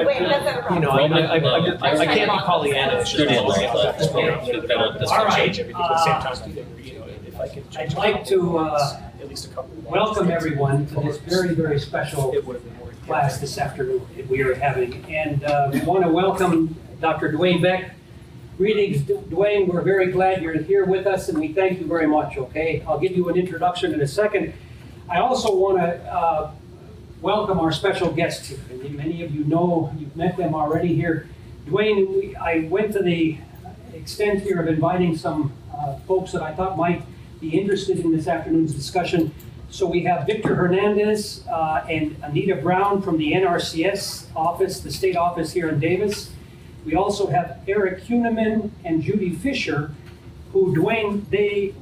Wait, that's not a problem. You know, I can't be Pollyanna-ish. All right. I'd like to welcome everyone to this very, very special class this afternoon that we are having. And we want to welcome Dr. Dwayne Beck. Greetings, Dwayne. We're very glad you're here with us, and we thank you very much, okay? I'll give you an introduction in a second. I also want to welcome our special guests here. And many of you know, you've met them already here. Dwayne, I went to the extent here of inviting some folks that I thought might be interested in this afternoon's discussion. So we have Victor Hernandez and Anita Brown from the NRCS office, the state office here in Davis. We also have Eric Huneman and Judy Fisher, who, Dwayne, they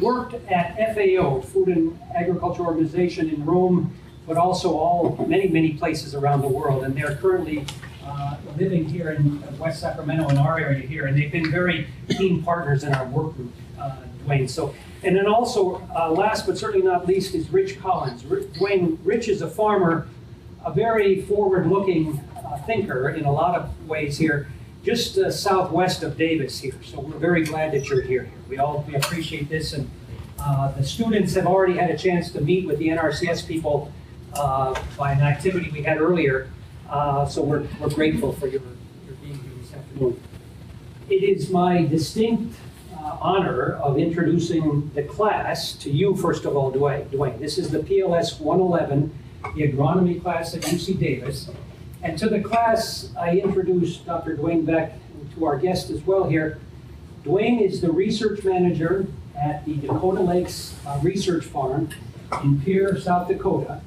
worked at FAO, Food and Agriculture Organization in Rome, but also many, many places around the world. And they're currently living here in West Sacramento in our area here. And they've been very keen partners in our work group, Dwayne. So, and then also, last but certainly not least, is Rich Collins. Dwayne, Rich is a farmer, a very forward-looking thinker in a lot of ways here, just southwest of Davis here. So we're very glad that you're here. We appreciate this, and the students have already had a chance to meet with the NRCS people by an activity we had earlier. So we're grateful for your being here this afternoon. It is my distinct honor of introducing the class to you, first of all, Dwayne. This is the PLS111, the agronomy class at UC Davis. And to the class, I introduced Dr. Dwayne Beck, and to our guest as well here. Dwayne is the research manager at the Dakota Lakes Research Farm in Pierre, South Dakota.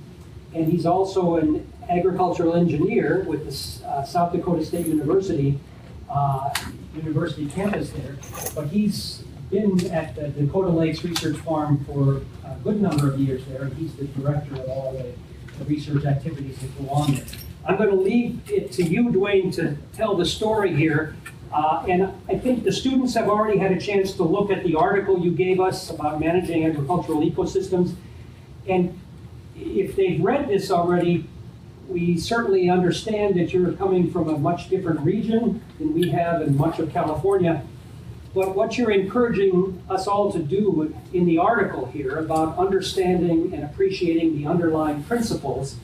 And he's also an agricultural engineer with the South Dakota State University campus there. But he's been at the Dakota Lakes Research Farm for a good number of years there. And he's the director of all the research activities that go on there. I'm going to leave it to you, Dwayne, to tell the story here. And I think the students have already had a chance to look at the article you gave us about managing agricultural ecosystems. And if they've read this already, we certainly understand that you're coming from a much different region than we have in much of California. But what you're encouraging us all to do in the article here about understanding and appreciating the underlying principles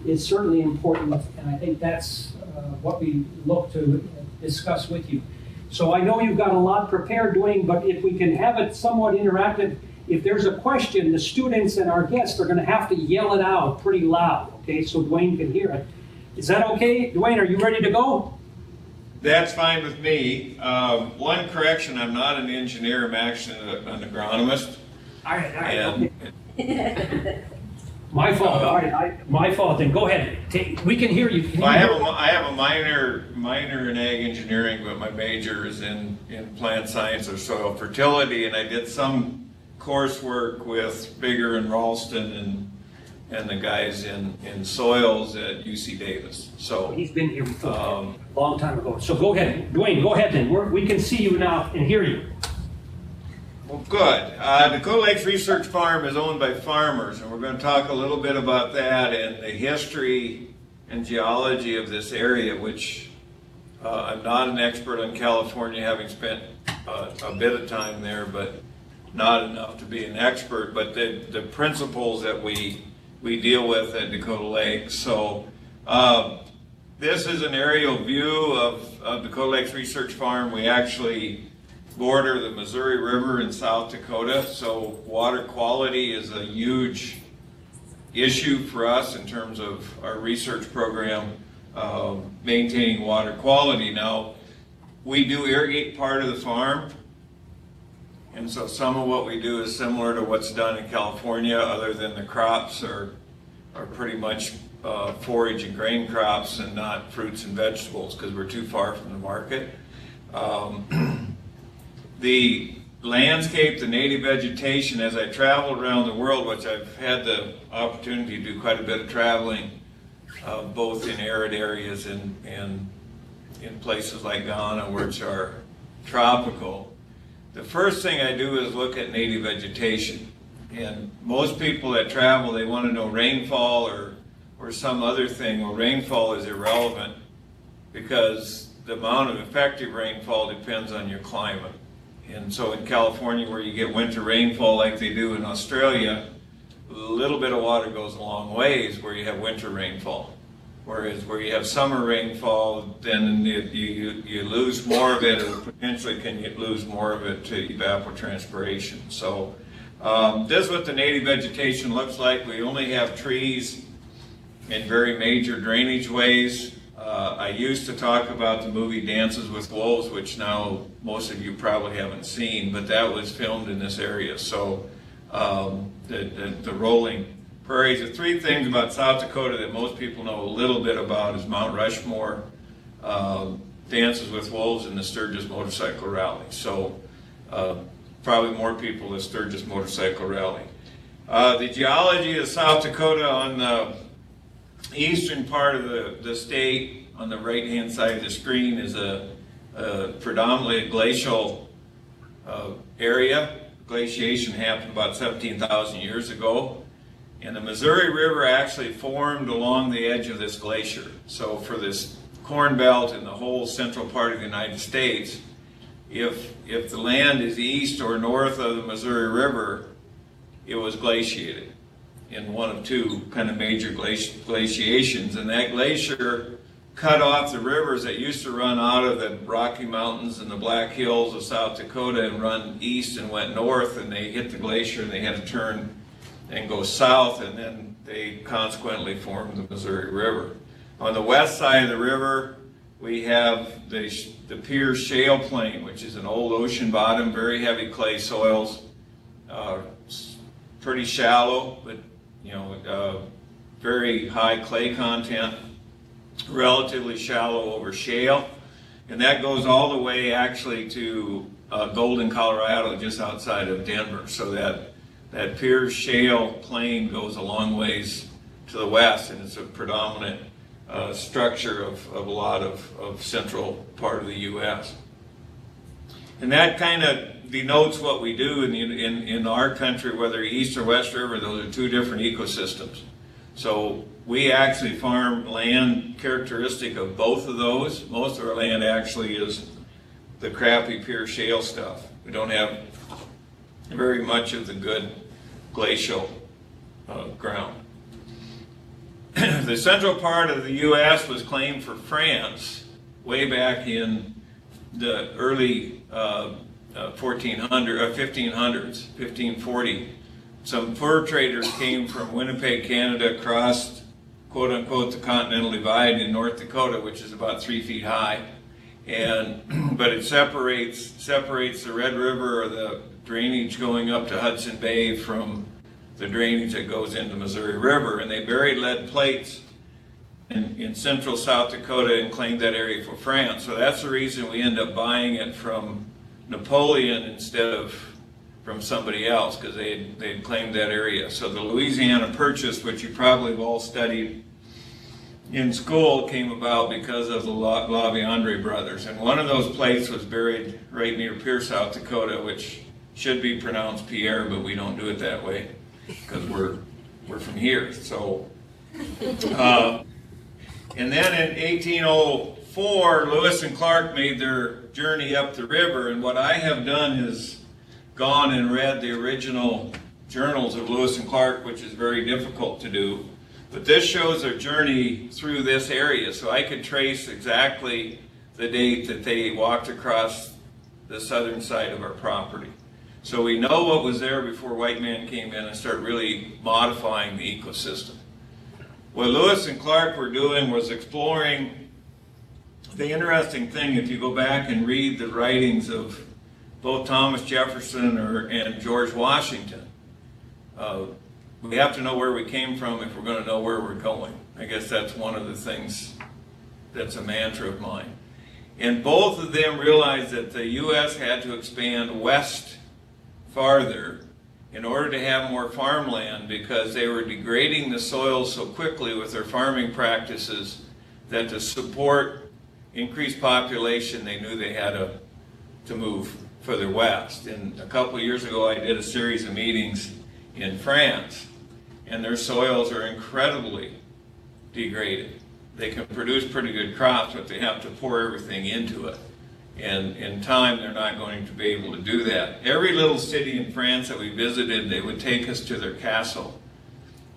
is certainly important, and I think that's what we look to discuss with you. So I know you've got a lot prepared, Dwayne, but if we can have it somewhat interactive, if there's a question, the students and our guests are going to have to yell it out pretty loud, okay, so Dwayne can hear it. Is that okay? Dwayne, are you ready to go? That's fine with me. One correction, I'm not an engineer, I'm actually an agronomist. All right. Okay. My fault. All right, my fault. Then go ahead. We can hear you. Well, I have a minor in ag engineering, but my major is in plant science or soil fertility, and I did some coursework with Bigger and Ralston and the guys in soils at UC Davis. So he's been here before, a long time ago. So go ahead, Dwayne. Go ahead then. We can see you now and hear you. Well, good. Dakota Lakes Research Farm is owned by farmers, and we're going to talk a little bit about that and the history and geology of this area, which I'm not an expert on California, having spent a bit of time there, but not enough to be an expert, but the principles that we deal with at Dakota Lakes. So this is an aerial view of Dakota Lakes Research Farm. We actually border the Missouri River in South Dakota, so water quality is a huge issue for us in terms of our research program, maintaining water quality. Now, we do irrigate part of the farm, and so some of what we do is similar to what's done in California, other than the crops are pretty much forage and grain crops and not fruits and vegetables because we're too far from the market. The landscape, the native vegetation, as I traveled around the world, which I've had the opportunity to do quite a bit of traveling, both in arid areas and in places like Ghana, which are tropical. The first thing I do is look at native vegetation. And most people that travel, they want to know rainfall or some other thing. Well, rainfall is irrelevant because the amount of effective rainfall depends on your climate. And so in California, where you get winter rainfall like they do in Australia, a little bit of water goes a long ways where you have winter rainfall. Whereas where you have summer rainfall, then you lose more of it, or potentially can you lose more of it to evapotranspiration. So this is what the native vegetation looks like. We only have trees in very major drainage ways. I used to talk about the movie Dances with Wolves, which now most of you probably haven't seen, but that was filmed in this area. So the rolling prairies. The three things about South Dakota that most people know a little bit about is Mount Rushmore, Dances with Wolves, and the Sturgis Motorcycle Rally. So probably more people the Sturgis Motorcycle Rally. The geology of South Dakota on the eastern part of the state, on the right-hand side of the screen, is a predominantly glacial area. Glaciation happened about 17,000 years ago. And the Missouri River actually formed along the edge of this glacier. So for this corn belt and the whole central part of the United States, if the land is east or north of the Missouri River, it was glaciated in one of two kind of major glaciations. And that glacier cut off the rivers that used to run out of the Rocky Mountains and the Black Hills of South Dakota and run east and went north, and they hit the glacier and they had to turn and go south, and then they consequently formed the Missouri River. On the west side of the river, we have the Pierre Shale Plain, which is an old ocean bottom, very heavy clay soils, pretty shallow, but very high clay content, relatively shallow over shale, and that goes all the way actually to Golden, Colorado, just outside of Denver. So that Pierre Shale Plain goes a long ways to the west, and it's a predominant structure of a lot of central part of the U.S. And that kind of denotes what we do in our country, whether east or west river. Those are two different ecosystems. So we actually farm land characteristic of both of those. Most of our land actually is the crappy Pierre Shale stuff. We don't have very much of the good glacial ground. The central part of the U.S. was claimed for France way back in the early 1500s, 1540. Some fur traders came from Winnipeg, Canada, crossed, quote unquote, the Continental Divide in North Dakota, which is about 3 feet high. But it separates the Red River, or the drainage going up to Hudson Bay, from the drainage that goes into the Missouri River. And they buried lead plates in central South Dakota and claimed that area for France. So that's the reason we end up buying it from Napoleon instead of from somebody else, because they had claimed that area. So the Louisiana Purchase, which you probably have all studied in school, came about because of the La Viandre brothers. And one of those plates was buried right near Pierre, South Dakota, which should be pronounced Pierre, but we don't do it that way because we're from here. So, and then in 1804, Lewis and Clark made their journey up the river. And what I have done is gone and read the original journals of Lewis and Clark, which is very difficult to do. But this shows their journey through this area, so I could trace exactly the date that they walked across the southern side of our property. So we know what was there before white man came in and started really modifying the ecosystem. What Lewis and Clark were doing was exploring. The interesting thing, if you go back and read the writings of both Thomas Jefferson and George Washington, we have to know where we came from if we're going to know where we're going. I guess that's one of the things that's a mantra of mine. And both of them realized that the U.S. had to expand west farther in order to have more farmland, because they were degrading the soil so quickly with their farming practices that to support increased population, they knew they had to move further west. And a couple of years ago, I did a series of meetings in France, and their soils are incredibly degraded. they can produce pretty good crops, but they have to pour everything into it. And in time, they're not going to be able to do that. Every little city in France that we visited, they would take us to their castle.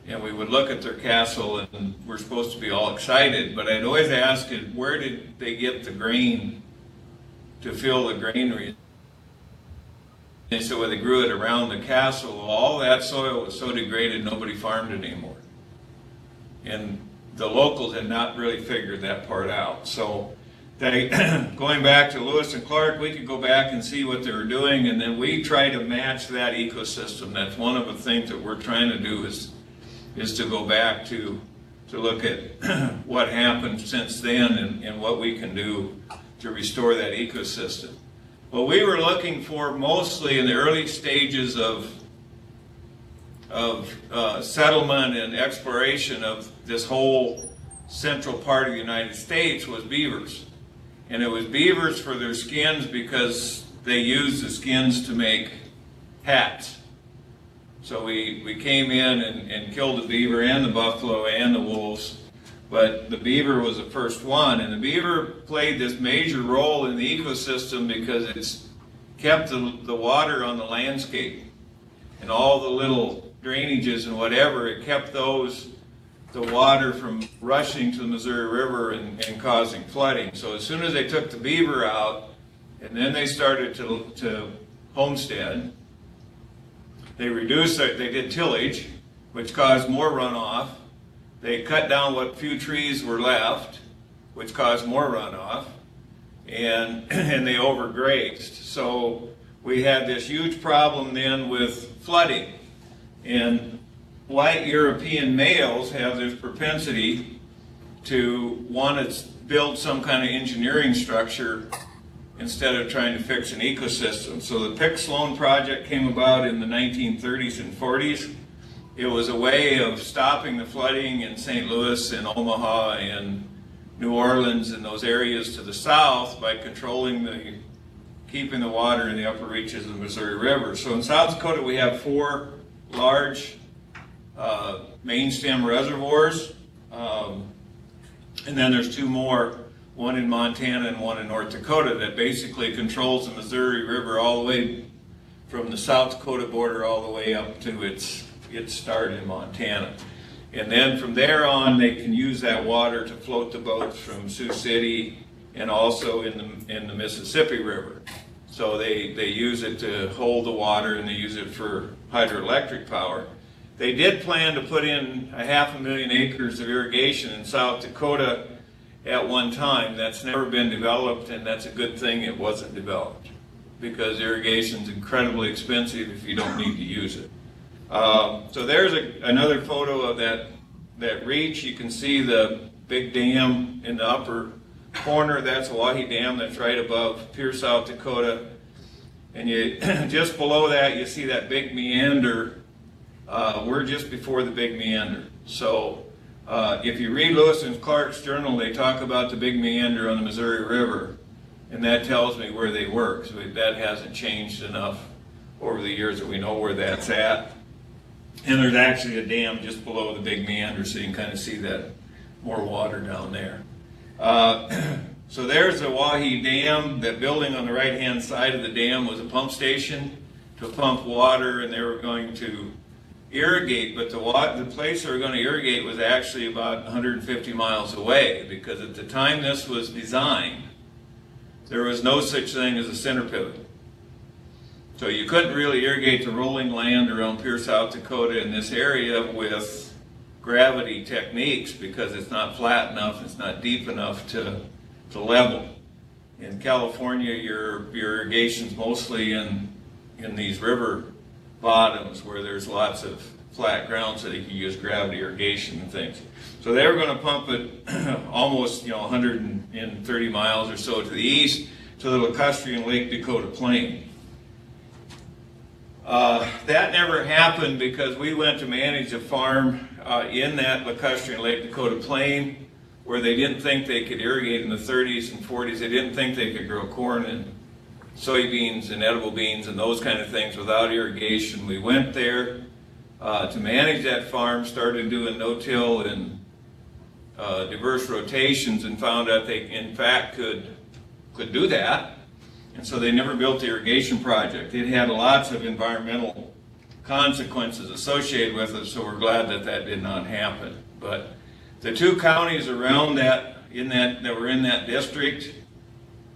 And we would look at their castle, and we're supposed to be all excited. But I'd always ask, where did they get the grain to fill the granary? And so when they grew it around the castle, all that soil was so degraded, nobody farmed it anymore. And the locals had not really figured that part out. So they, going back to Lewis and Clark, we could go back and see what they were doing, and then we try to match that ecosystem. That's one of the things that we're trying to do is to go back to look at what happened since then and what we can do to restore that ecosystem. What we were looking for mostly in the early stages of settlement and exploration of this whole central part of the United States was beavers. And it was beavers for their skins because they used the skins to make hats. So we came in and killed the beaver and the buffalo and the wolves, but the beaver was the first one. And the beaver played this major role in the ecosystem because it's kept the water on the landscape. And all the little drainages and whatever, it kept the water from rushing to the Missouri River and causing flooding. So as soon as they took the beaver out, and then they started to homestead, they did tillage, which caused more runoff. They cut down what few trees were left, which caused more runoff, and they overgrazed. So we had this huge problem then with flooding. And white European males have this propensity to want to build some kind of engineering structure instead of trying to fix an ecosystem. So the Pick Sloan project came about in the 1930s and 40s. It was a way of stopping the flooding in St. Louis and Omaha and New Orleans and those areas to the south by keeping the water in the upper reaches of the Missouri River. So in South Dakota we have 4 large main stem reservoirs, and then there's 2 more, one in Montana and one in North Dakota, that basically controls the Missouri River all the way from the South Dakota border all the way up to its start in Montana. And then from there on, they can use that water to float the boats from Sioux City and also in the Mississippi River. So they use it to hold the water, and they use it for hydroelectric power. They did plan to put in 500,000 acres of irrigation in South Dakota at one time. That's never been developed, and that's a good thing it wasn't developed, because irrigation is incredibly expensive if you don't need to use it. So there's another photo of that reach. You can see the big dam in the upper corner. That's Oahe Dam. That's right above Pierre, South Dakota. And just below that, you see that big meander. We're just before the big meander. So if you read Lewis and Clark's journal, they talk about the big meander on the Missouri River, and that tells me where they were. So that hasn't changed enough over the years that we know where that's at. And there's actually a dam just below the big meander, so you can kind of see that more water down there. So there's the Oahe Dam. That building on the right-hand side of the dam was a pump station to pump water, and they were going to irrigate, but the place they were going to irrigate was actually about 150 miles away, because at the time this was designed, there was no such thing as a center pivot. So you couldn't really irrigate the rolling land around Pierre, South Dakota in this area with gravity techniques, because it's not flat enough, it's not deep enough to level. In California, your irrigation's mostly in these river bottoms where there's lots of flat ground, so they can use gravity irrigation and things. So they were going to pump it almost 130 miles or so to the east to the lacustrine Lake Dakota Plain. That never happened because we went to manage a farm in that lacustrine Lake Dakota Plain where they didn't think they could irrigate in the 30s and 40s. They didn't think they could grow corn and soybeans and edible beans and those kind of things without irrigation. We went there to manage that farm, started doing no-till in diverse rotations and found out they in fact could do that. And so they never built the irrigation project. It had lots of environmental consequences associated with it, so we're glad that that did not happen. But the two counties around that were in that district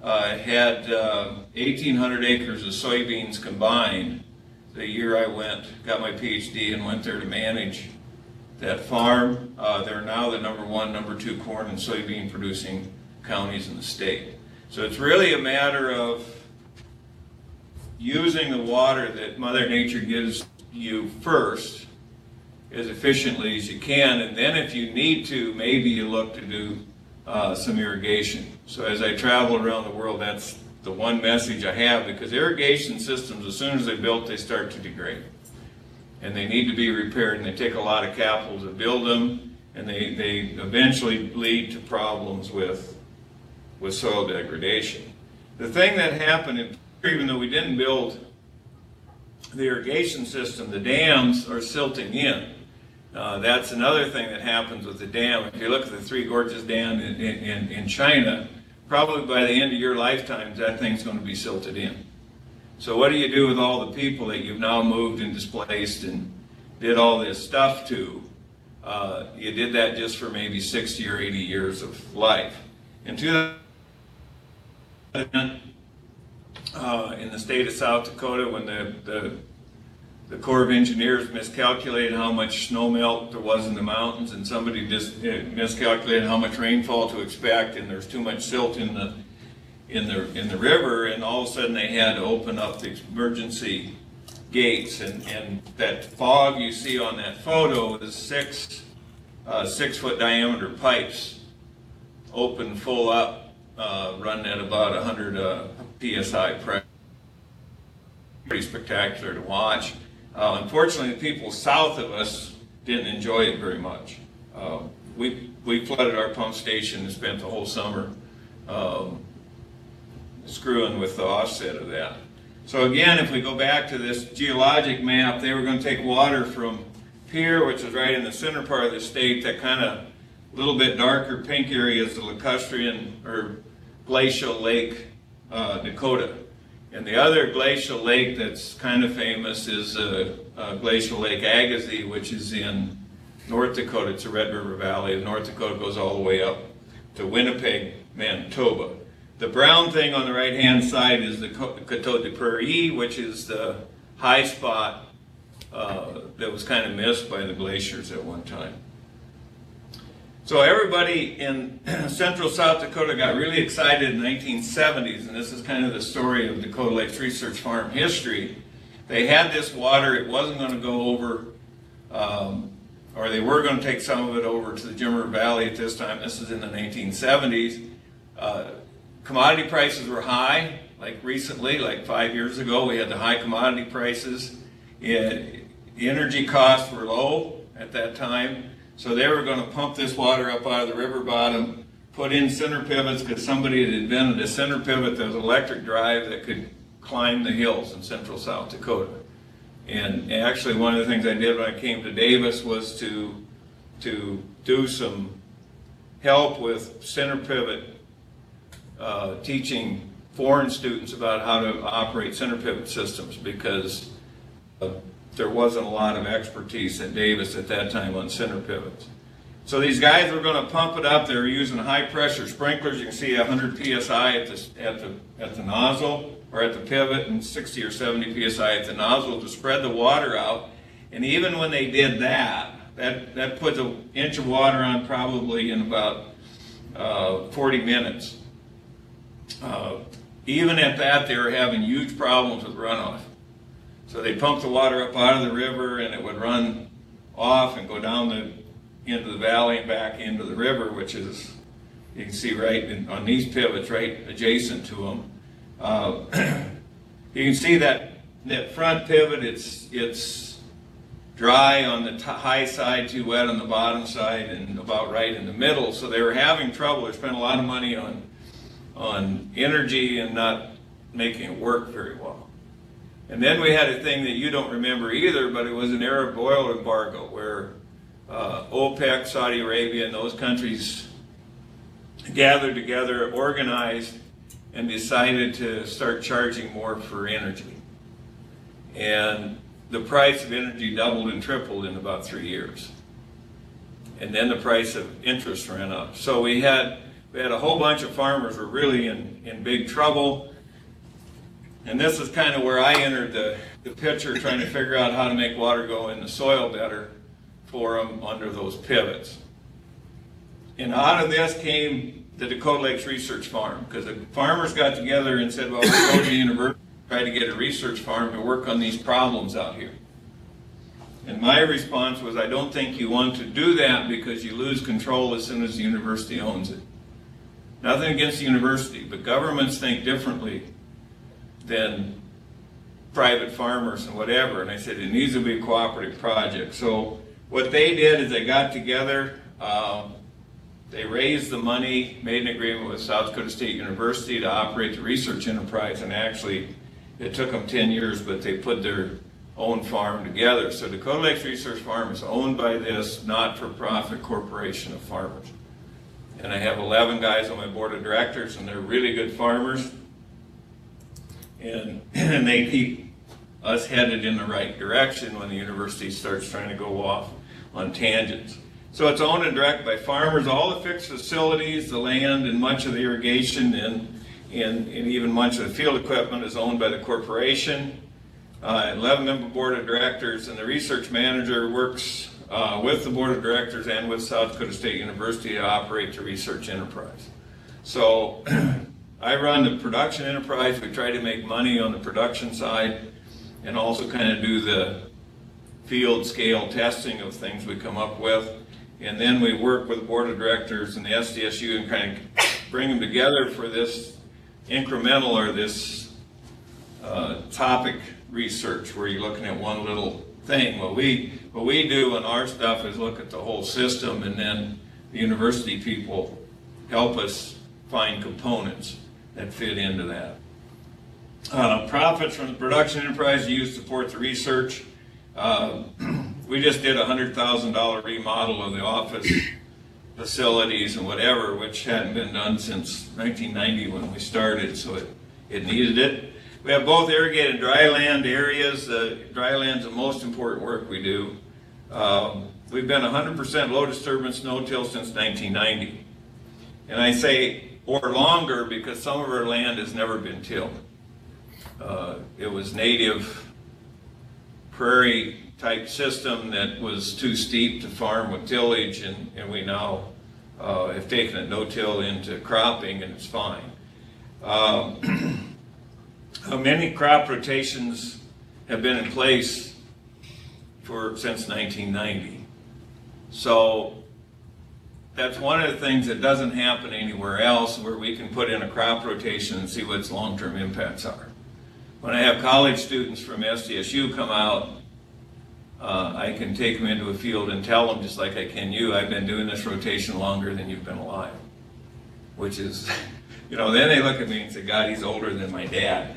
had 1,800 acres of soybeans combined. The year I got my PhD and went there to manage that farm. They're now the number 2 corn and soybean producing counties in the state. So it's really a matter of using the water that Mother Nature gives you first as efficiently as you can, and then if you need to, maybe you look to do some irrigation. So as I travel around the world, that's the one message I have, because irrigation systems, as soon as they're built, they start to degrade. And they need to be repaired, and they take a lot of capital to build them, and they eventually lead to problems with soil degradation. The thing that happened, even though we didn't build the irrigation system, the dams are silting in. That's another thing that happens with the dam. If you look at the Three Gorges Dam in China, probably by the end of your lifetime, that thing's going to be silted in. So what do you do with all the people that you've now moved and displaced and did all this stuff to? You did that just for maybe 60 or 80 years of life. In 2000, in the state of South Dakota, when the Corps of Engineers miscalculated how much snow melt there was in the mountains, and somebody just miscalculated how much rainfall to expect, and there's too much silt in the river, and all of a sudden they had to open up the emergency gates, and that fog you see on that photo is 6 foot diameter pipes, open full up, running at about 100 psi pressure. Pretty spectacular to watch. Unfortunately, the people south of us didn't enjoy it very much. We flooded our pump station and spent the whole summer screwing with the offset of that. So again, if we go back to this geologic map, they were going to take water from Pierre, which is right in the center part of the state. That kind of little bit darker pink area is the lacustrine or glacial lake, Dakota. And the other glacial lake that's kind of famous is Glacial Lake Agassiz, which is in North Dakota. It's a Red River Valley. And North Dakota goes all the way up to Winnipeg, Manitoba. The brown thing on the right-hand side is the Coteau de Prairie, which is the high spot that was kind of missed by the glaciers at one time. So everybody in central South Dakota got really excited in the 1970s, and this is kind of the story of Dakota Lakes Research Farm history. They had this water, it wasn't going to go over, or they were going to take some of it over to the Jim River Valley at this time. This is in the 1970s. Commodity prices were high, like recently, like 5 years ago, we had the high commodity prices. The energy costs were low at that time. So they were going to pump this water up out of the river bottom, put in center pivots, because somebody had invented a center pivot that was electric drive that could climb the hills in central South Dakota. And actually one of the things I did when I came to Davis was to do some help with center pivot, teaching foreign students about how to operate center pivot systems, because there wasn't a lot of expertise at Davis at that time on center pivots. So these guys were going to pump it up. They were using high pressure sprinklers. You can see 100 psi at the nozzle or at the pivot, and 60 or 70 psi at the nozzle to spread the water out. And even when they did that put an inch of water on probably in about 40 minutes. Even at that, they were having huge problems with runoff. So they pumped the water up out of the river, and it would run off and go down into the valley and back into the river, which is, you can see right on these pivots, right adjacent to them. You can see that front pivot, it's dry on the high side, too wet on the bottom side, and about right in the middle. So they were having trouble. They spent a lot of money on energy and not making it work very well. And then we had a thing that you don't remember either, but it was an Arab oil embargo where OPEC, Saudi Arabia, and those countries gathered together, organized, and decided to start charging more for energy. And the price of energy doubled and tripled in about 3 years. And then the price of interest ran up. So we had a whole bunch of farmers who were really in big trouble. And this is kind of where I entered the picture, trying to figure out how to make water go in the soil better for them under those pivots. And out of this came the Dakota Lakes Research Farm, because the farmers got together and said, well, we'll go to the university, try to get a research farm to work on these problems out here. And my response was, I don't think you want to do that because you lose control as soon as the university owns it. Nothing against the university, but governments think differently than private farmers and whatever. And I said, it needs to be a cooperative project. So what they did is they got together, they raised the money, made an agreement with South Dakota State University to operate the research enterprise, and actually it took them 10 years, but they put their own farm together. So Dakota Lakes Research Farm is owned by this not-for-profit corporation of farmers. And I have 11 guys on my board of directors, and they're really good farmers. And they keep us headed in the right direction when the university starts trying to go off on tangents. So it's owned and directed by farmers. All the fixed facilities, the land, and much of the irrigation and even much of the field equipment is owned by the corporation. 11-member board of directors, and the research manager works with the board of directors and with South Dakota State University to operate the research enterprise. So I run the production enterprise. We try to make money on the production side and also kind of do the field scale testing of things we come up with. And then we work with the board of directors and the SDSU and kind of bring them together for this incremental or this topic research where you're looking at one little thing. What we do in our stuff is look at the whole system, and then the university people help us find components that fit into that. Profits from the production enterprise are used to support the research. We just did a $100,000 remodel of the office facilities and whatever, which hadn't been done since 1990 when we started, so it needed it. We have both irrigated and dry land areas. Dry land's the most important work we do. We've been 100% low disturbance no-till since 1990. And I say or longer because some of our land has never been tilled. It was native prairie type system that was too steep to farm with tillage, and we now have taken a no-till into cropping, and it's fine. Many crop rotations have been in place since 1990. So that's one of the things that doesn't happen anywhere else, where we can put in a crop rotation and see what its long-term impacts are. When I have college students from SDSU come out, I can take them into a field and tell them, just like I can you, I've been doing this rotation longer than you've been alive. Which is, then they look at me and say, God, he's older than my dad.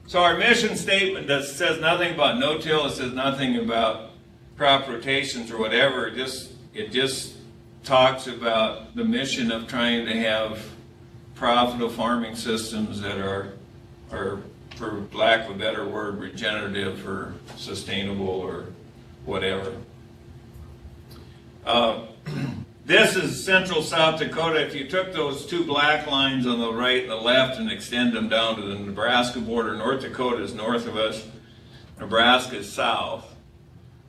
So our mission statement says nothing about no-till. It says nothing about crop rotations or whatever. It just talks about the mission of trying to have profitable farming systems that are, for lack of a better word, regenerative or sustainable or whatever. This is central South Dakota. If you took those two black lines on the right and the left and extend them down to the Nebraska border, North Dakota is north of us, Nebraska is south.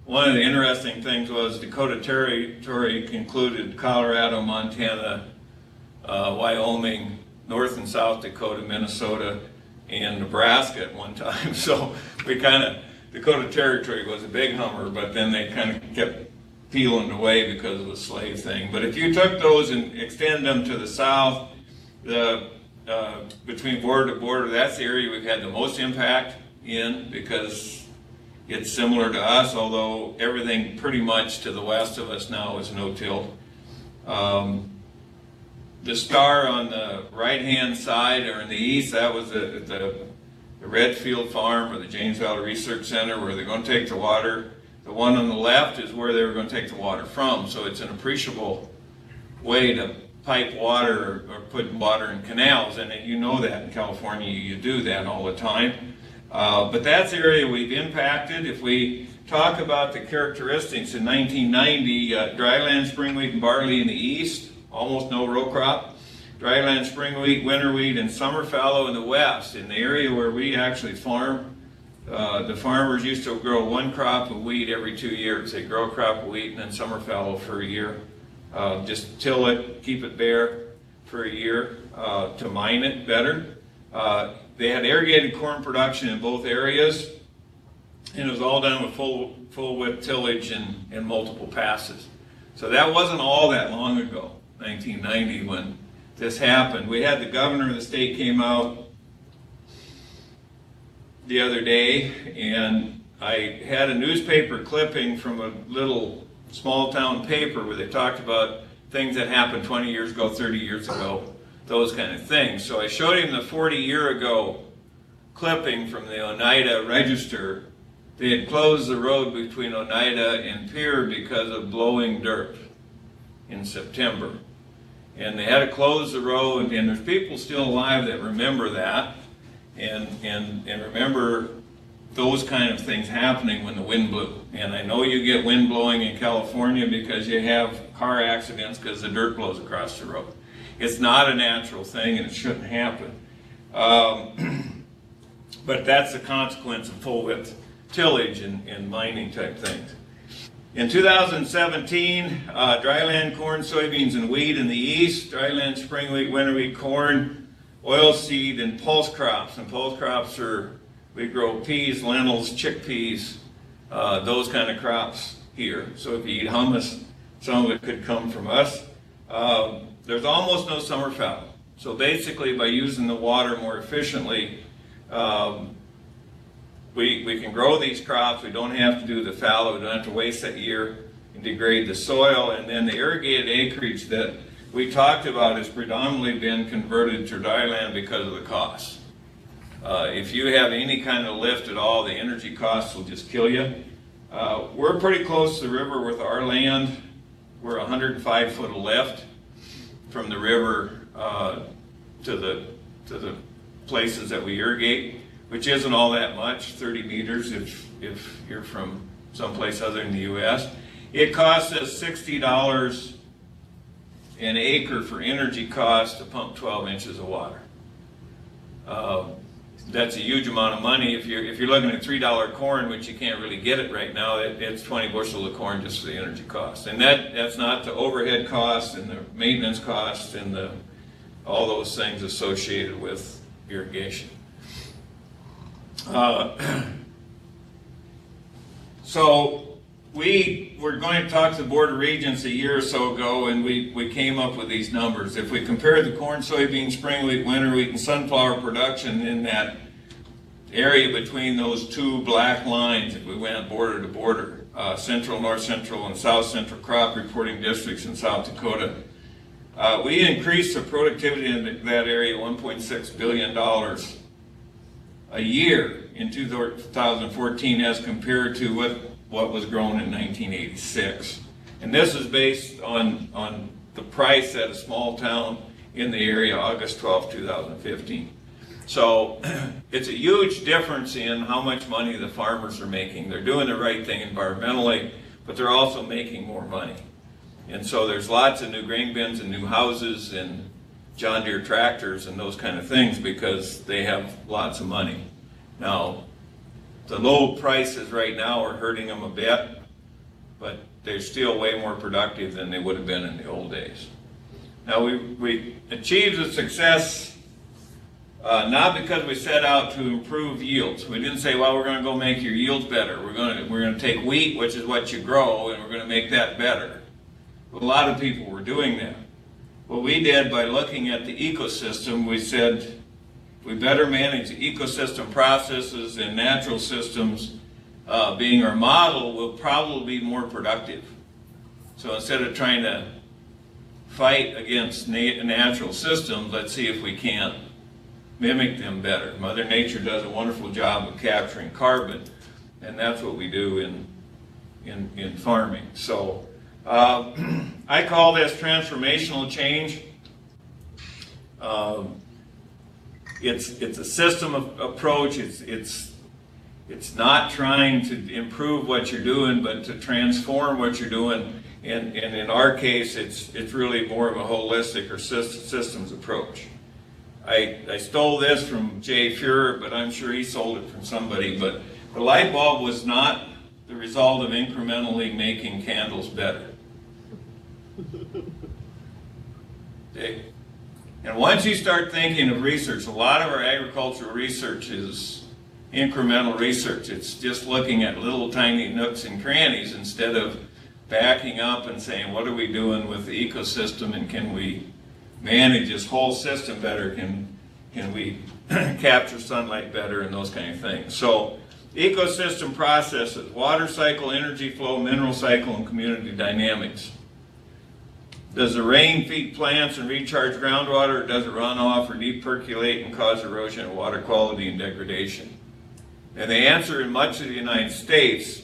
One of the interesting things was Dakota Territory included Colorado, Montana, Wyoming, North and South Dakota, Minnesota, and Nebraska at one time. So Dakota Territory was a big hummer, but then they kind of kept peeling away because of the slave thing. But if you took those and extend them to the south, between border to border, that's the area we've had the most impact in, because it's similar to us, although everything pretty much to the west of us now is no-till. The star on the right-hand side or in the east, that was the Redfield Farm or the James Valley Research Center, where they're going to take the water The one on the left is where they were going to take the water from. So it's an appreciable way to pipe water or put water in canals, and you know that in California you do that all the time. But that's the area we've impacted. If we talk about the characteristics in 1990, dryland spring wheat and barley in the east, almost no row crop. Dryland spring wheat, winter wheat, and summer fallow in the west. In the area where we actually farm, the farmers used to grow one crop of wheat every 2 years. They grow a crop of wheat and then summer fallow for a year. Just till it, keep it bare for a year to mine it better. They had irrigated corn production in both areas, and it was all done with full width tillage and multiple passes. So that wasn't all that long ago, 1990, when this happened. We had the governor of the state came out the other day, and I had a newspaper clipping from a little small town paper where they talked about things that happened 20 years ago, 30 years ago, those kind of things. So I showed him the 40-year ago clipping from the Oneida Register. They had closed the road between Oneida and Pierre because of blowing dirt in September. And they had to close the road, and there's people still alive that remember that and remember those kind of things happening when the wind blew. And I know you get wind blowing in California because you have car accidents because the dirt blows across the road. It's not a natural thing, and it shouldn't happen. But that's the consequence of full width tillage and mining type things. In 2017, dryland corn, soybeans, and wheat in the east, dryland spring wheat, winter wheat, corn, oilseed, and pulse crops. And pulse crops are, we grow peas, lentils, chickpeas, those kind of crops here. So if you eat hummus, some of it could come from us. There's almost no summer fallow. So basically, by using the water more efficiently, we can grow these crops. We don't have to do the fallow. We don't have to waste that year and degrade the soil. And then the irrigated acreage that we talked about has predominantly been converted to dryland because of the cost. If you have any kind of lift at all, the energy costs will just kill you. We're pretty close to the river with our land. We're 105 foot of lift from the river to the places that we irrigate, which isn't all that much, 30 meters if you're from someplace other than the U.S. It costs us $60 an acre for energy costs to pump 12 inches of water. That's a huge amount of money. If you're looking at $3 corn, which you can't really get it right now, it's 20 bushels of corn just for the energy costs. And that's not the overhead costs and the maintenance costs and all those things associated with irrigation. So we were going to talk to the Board of Regents a year or so ago, and we came up with these numbers. If we compare the corn, soybean, spring wheat, winter wheat, and sunflower production in that area between those two black lines, if we went border to border, central, north central, and south central crop reporting districts in South Dakota, we increased the productivity in that area $1.6 billion a year in 2014 as compared to what was grown in 1986. And this is based on the price at a small town in the area, August 12, 2015. So it's a huge difference in how much money the farmers are making. They're doing the right thing environmentally, but they're also making more money. And so there's lots of new grain bins and new houses and John Deere tractors and those kind of things because they have lots of money. Now, the low prices right now are hurting them a bit, but they're still way more productive than they would have been in the old days. Now, we achieved the success not because we set out to improve yields. We didn't say, well, we're going to go make your yields better. We're going to take wheat, which is what you grow, and we're going to make that better. A lot of people were doing that. What we did by looking at the ecosystem, we said, we better manage the ecosystem processes and natural systems being our model, will probably be more productive. So instead of trying to fight against natural systems, let's see if we can't mimic them better. Mother Nature does a wonderful job of capturing carbon, and that's what we do in farming. So I call this transformational change. It's a system approach. It's not trying to improve what you're doing, but to transform what you're doing. And in our case, it's really more of a holistic or systems approach. I stole this from Pierre, but I'm sure he sold it from somebody. But the light bulb was not the result of incrementally making candles better. Okay. And once you start thinking of research, a lot of our agricultural research is incremental research. It's just looking at little tiny nooks and crannies instead of backing up and saying, what are we doing with the ecosystem, and can we manage this whole system better? Can we capture sunlight better, and those kind of things. So ecosystem processes: water cycle, energy flow, mineral cycle, and community dynamics. Does the rain feed plants and recharge groundwater, or does it run off or deep percolate and cause erosion of water quality and degradation? And the answer in much of the United States,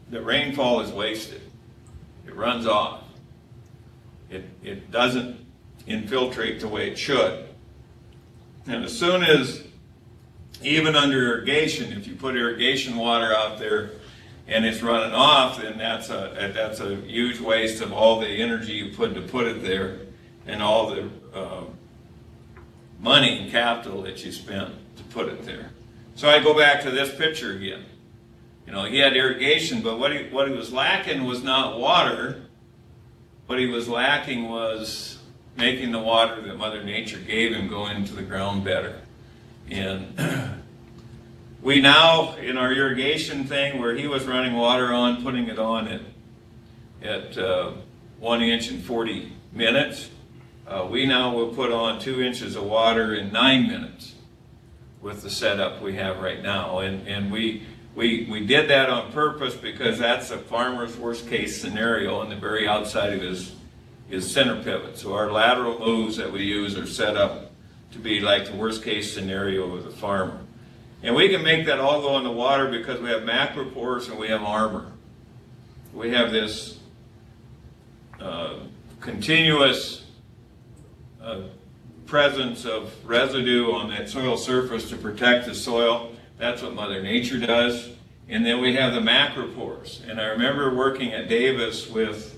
the rainfall is wasted. It runs off. It doesn't infiltrate the way it should. And as soon as, even under irrigation, if you put irrigation water out there and it's running off, then that's a huge waste of all the energy you put to put it there, and all the money and capital that you spent to put it there. So I go back to this picture again. You know, he had irrigation, but what he was lacking was not water. What he was lacking was making the water that Mother Nature gave him go into the ground better. And we now, in our irrigation thing, where he was running water on, putting it on at 1 inch in 40 minutes, we now will put on 2 inches of water in 9 minutes with the setup we have right now. And we did that on purpose because that's a farmer's worst case scenario on the very outside of his center pivot. So our lateral moves that we use are set up to be like the worst case scenario of the farmer. And we can make that all go in the water because we have macropores and we have armor. We have this continuous presence of residue on that soil surface to protect the soil. That's what Mother Nature does. And then we have the macropores. And I remember working at Davis with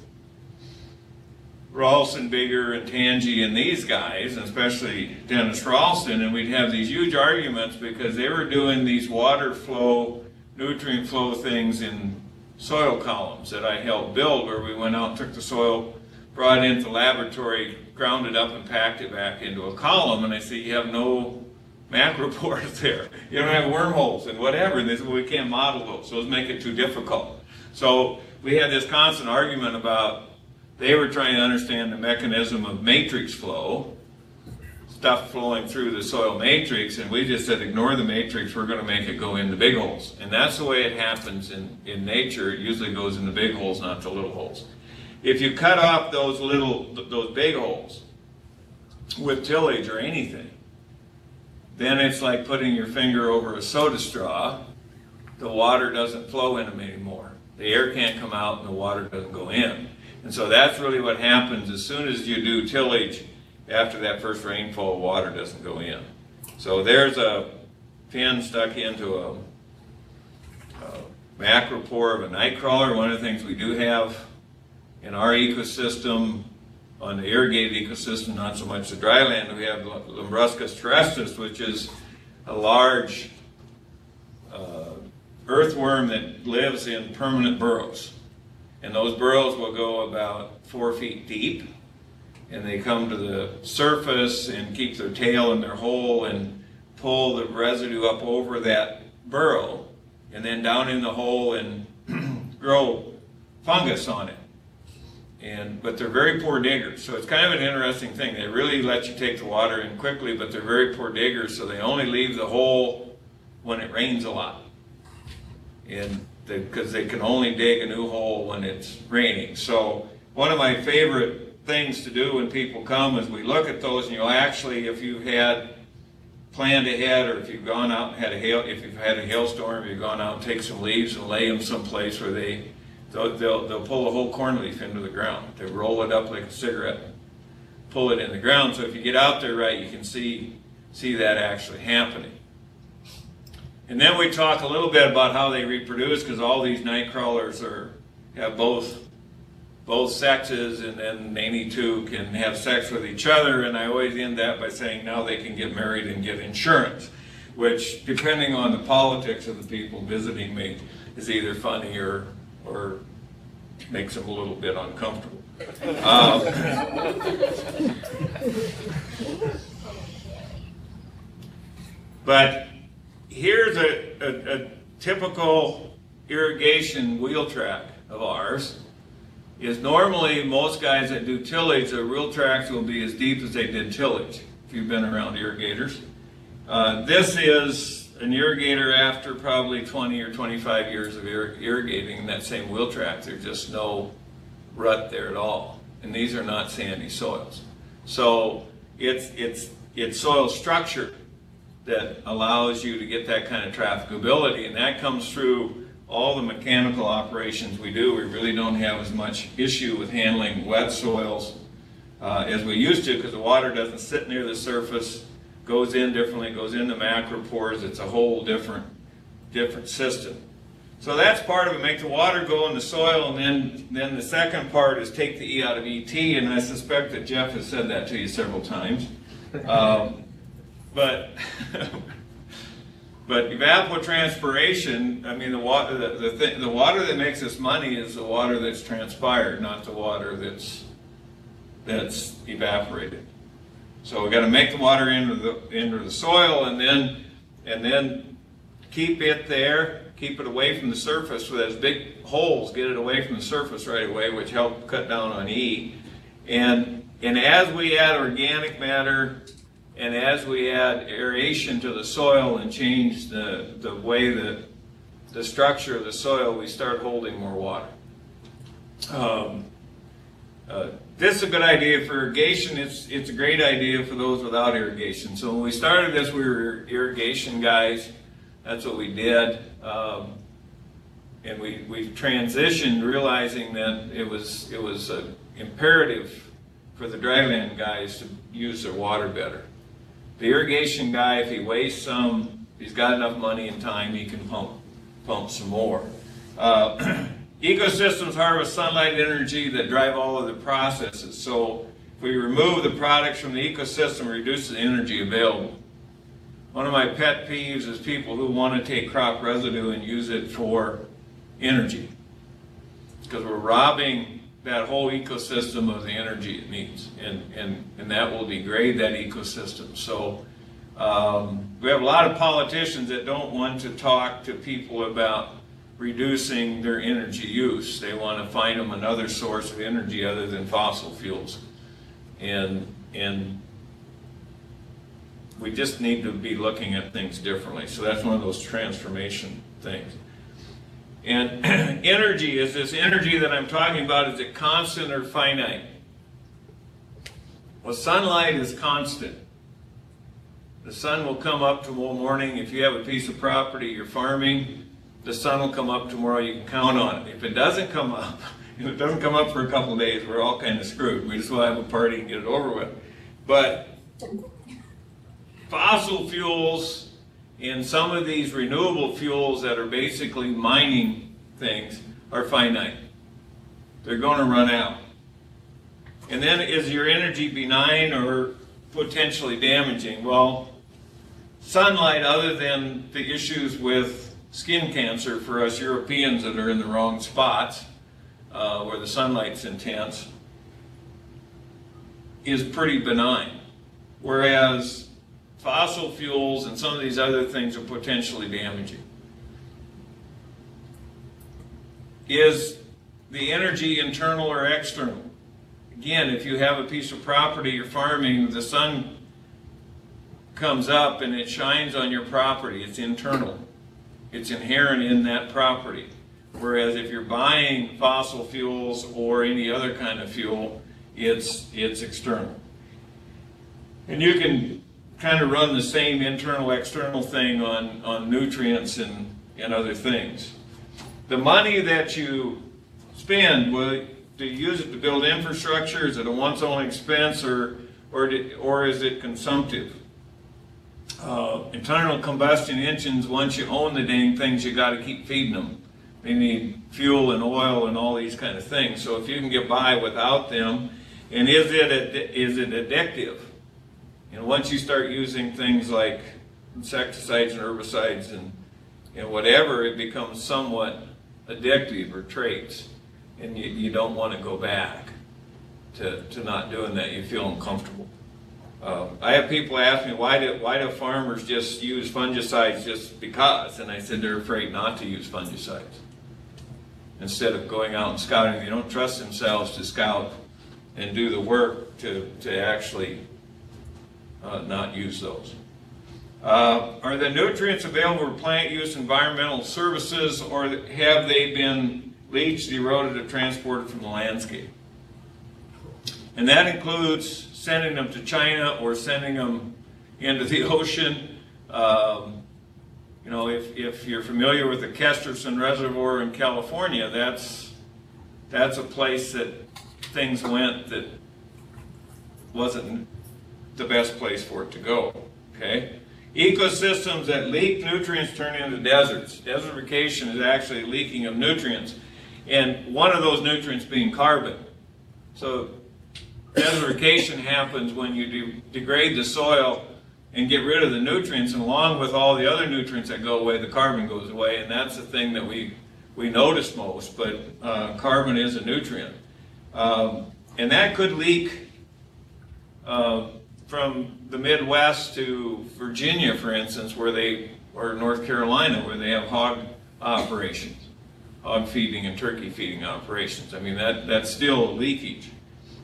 Ralston, Bigger, and Tangi and these guys, especially Dennis Ralston, and we'd have these huge arguments because they were doing these water flow, nutrient flow things in soil columns that I helped build, where we went out and took the soil, brought it into the laboratory, ground it up, and packed it back into a column. And I said, you have no macropores there. You don't have wormholes and whatever. And they said, well, we can't model those. Those make it too difficult. So we had this constant argument about, they were trying to understand the mechanism of matrix flow, stuff flowing through the soil matrix, and we just said, ignore the matrix, we're going to make it go in the big holes. And that's the way it happens in nature. It usually goes in the big holes, not the little holes. If you cut off those big holes with tillage or anything, then it's like putting your finger over a soda straw. The water doesn't flow in them anymore. The air can't come out and the water doesn't go in. And so that's really what happens as soon as you do tillage. After that first rainfall, water doesn't go in. So there's a pin stuck into a macropore of a nightcrawler. One of the things we do have in our ecosystem, on the irrigated ecosystem, not so much the dry land, we have Lambruscus terrestris, which is a large earthworm that lives in permanent burrows. And those burrows will go about 4 feet deep, and they come to the surface and keep their tail in their hole and pull the residue up over that burrow, and then down in the hole and grow fungus on it. But they're very poor diggers, so it's kind of an interesting thing. They really let you take the water in quickly, but they're very poor diggers, so they only leave the hole when it rains a lot. Because they can only dig a new hole when it's raining. So one of my favorite things to do when people come is we look at those, and you'll actually, if you had planned ahead, or if you've gone out and had if you've had a hailstorm, you've gone out and take some leaves and lay them someplace where they'll pull a whole corn leaf into the ground. They roll it up like a cigarette, pull it in the ground. So if you get out there right, you can see that actually happening. And then we talk a little bit about how they reproduce, because all these night crawlers have both sexes, and then any two can have sex with each other. And I always end that by saying now they can get married and get insurance, which, depending on the politics of the people visiting me, is either funny or makes them a little bit uncomfortable. But here's a typical irrigation wheel track of ours. Is normally most guys that do tillage, their wheel tracks will be as deep as they did tillage, if you've been around irrigators. This is an irrigator after probably 20 or 25 years of irrigating that same wheel track. There's just no rut there at all. And these are not sandy soils. So it's soil structure that allows you to get that kind of trafficability, and that comes through all the mechanical operations we do. We really don't have as much issue with handling wet soils as we used to, because the water doesn't sit near the surface, goes in differently, goes into macropores. It's a whole different system. So that's part of it, make the water go in the soil, and then the second part is take the E out of ET, and I suspect that Jeff has said that to you several times. But evapotranspiration, I mean, the water that makes us money is the water that's transpired, not the water that's evaporated. So we got to make the water into the soil, and then keep it there, keep it away from the surface with those big holes, get it away from the surface right away, which help cut down on E. And as we add organic matter, and as we add aeration to the soil and change the way that the structure of the soil, we start holding more water. This is a good idea for irrigation. It's a great idea for those without irrigation. So when we started this, we were irrigation guys. That's what we did. And we've transitioned, realizing that it was imperative for the dryland guys to use their water better. The irrigation guy, if he wastes some, if he's got enough money and time, he can pump some more. Ecosystems harvest sunlight energy that drive all of the processes. So if we remove the products from the ecosystem, it reduces the energy available. One of my pet peeves is people who want to take crop residue and use it for energy, because we're robbing that whole ecosystem of the energy it needs, and that will degrade that ecosystem. So we have a lot of politicians that don't want to talk to people about reducing their energy use. They want to find them another source of energy other than fossil fuels, and we just need to be looking at things differently. So that's one of those transformation things. And energy, is this energy that I'm talking about, is it constant or finite? Well, sunlight is constant. The sun will come up tomorrow morning. If you have a piece of property you're farming, the sun will come up tomorrow. You can count on it. If it doesn't come up, if it doesn't come up for a couple of days, we're all kind of screwed. We just want to have a party and get it over with. But fossil fuels and some of these renewable fuels that are basically mining things are finite. They're going to run out. And then, is your energy benign or potentially damaging? Well, sunlight, other than the issues with skin cancer for us Europeans that are in the wrong spots where the sunlight's intense, is pretty benign. Whereas fossil fuels and some of these other things are potentially damaging. Is the energy internal or external? Again, if you have a piece of property you're farming, the sun comes up and it shines on your property. It's internal. It's inherent in that property. Whereas if you're buying fossil fuels or any other kind of fuel, it's external. And you can kind of run the same internal external thing on nutrients and other things. The money that you spend, do you use it to build infrastructure? Is it a once-only expense, or is it consumptive? Internal combustion engines, once you own the dang things, you got to keep feeding them. They need fuel and oil and all these kind of things. So if you can get by without them, and is it addictive? You know, once you start using things like insecticides and herbicides and whatever, it becomes somewhat addictive, or traits, and you don't want to go back to not doing that. You feel uncomfortable. I have people ask me, why do farmers just use fungicides just because? And I said they're afraid not to use fungicides. Instead of going out and scouting, they don't trust themselves to scout and do the work to actually not use those. Are the nutrients available for plant use, environmental services, or have they been leached, eroded, or transported from the landscape? And that includes sending them to China or sending them into the ocean. You know, if you're familiar with the Kesterson Reservoir in California, that's a place that things went that wasn't the best place for it to go. Okay? Ecosystems that leak nutrients turn into deserts. Desertification is actually leaking of nutrients, and one of those nutrients being carbon. So desertification happens when you degrade the soil and get rid of the nutrients, and along with all the other nutrients that go away, the carbon goes away, and that's the thing that we notice most, but carbon is a nutrient. And that could leak from the Midwest to Virginia, for instance, or North Carolina, where they have hog operations, hog feeding and turkey feeding operations. I mean, that's still leakage.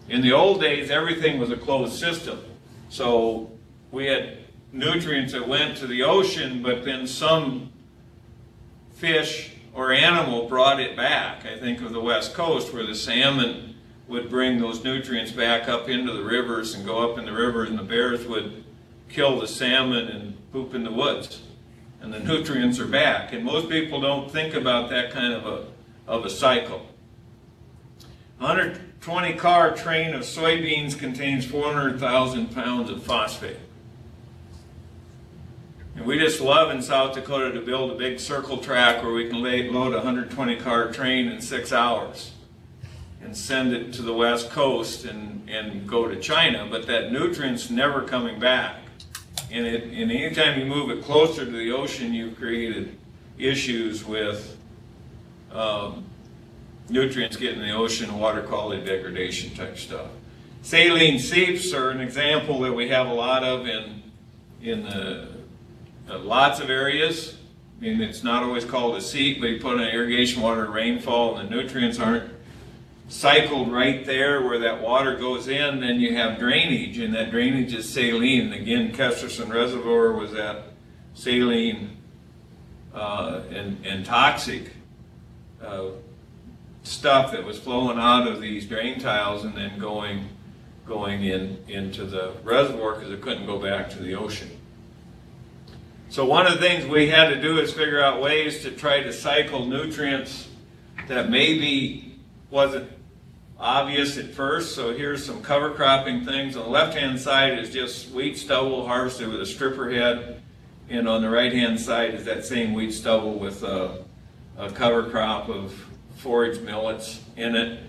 In the old days, everything was a closed system. So we had nutrients that went to the ocean, but then some fish or animal brought it back. I think of the West Coast, where the salmon would bring those nutrients back up into the rivers and go up in the rivers, and the bears would kill the salmon and poop in the woods. And the nutrients are back. And most people don't think about that kind of a cycle. 120-car train of soybeans contains 400,000 pounds of phosphate. And we just love in South Dakota to build a big circle track where we can load a 120-car train in 6 hours and send it to the West Coast and go to China, but that nutrient's never coming back. And anytime you move it closer to the ocean, you've created issues with nutrients getting in the ocean, water quality degradation type stuff. Saline seeps are an example that we have a lot of in lots of areas. I mean, it's not always called a seep, but you put in irrigation water, rainfall, and the nutrients aren't cycled right there where that water goes in. Then you have drainage, and that drainage is saline. Again, Kesterson Reservoir was that saline and toxic stuff that was flowing out of these drain tiles and then going into the reservoir because it couldn't go back to the ocean. So one of the things we had to do is figure out ways to try to cycle nutrients that maybe wasn't obvious at first. So here's some cover cropping things. On the left-hand side is just wheat stubble harvested with a stripper head, and on the right-hand side is that same wheat stubble with a cover crop of forage millets in it.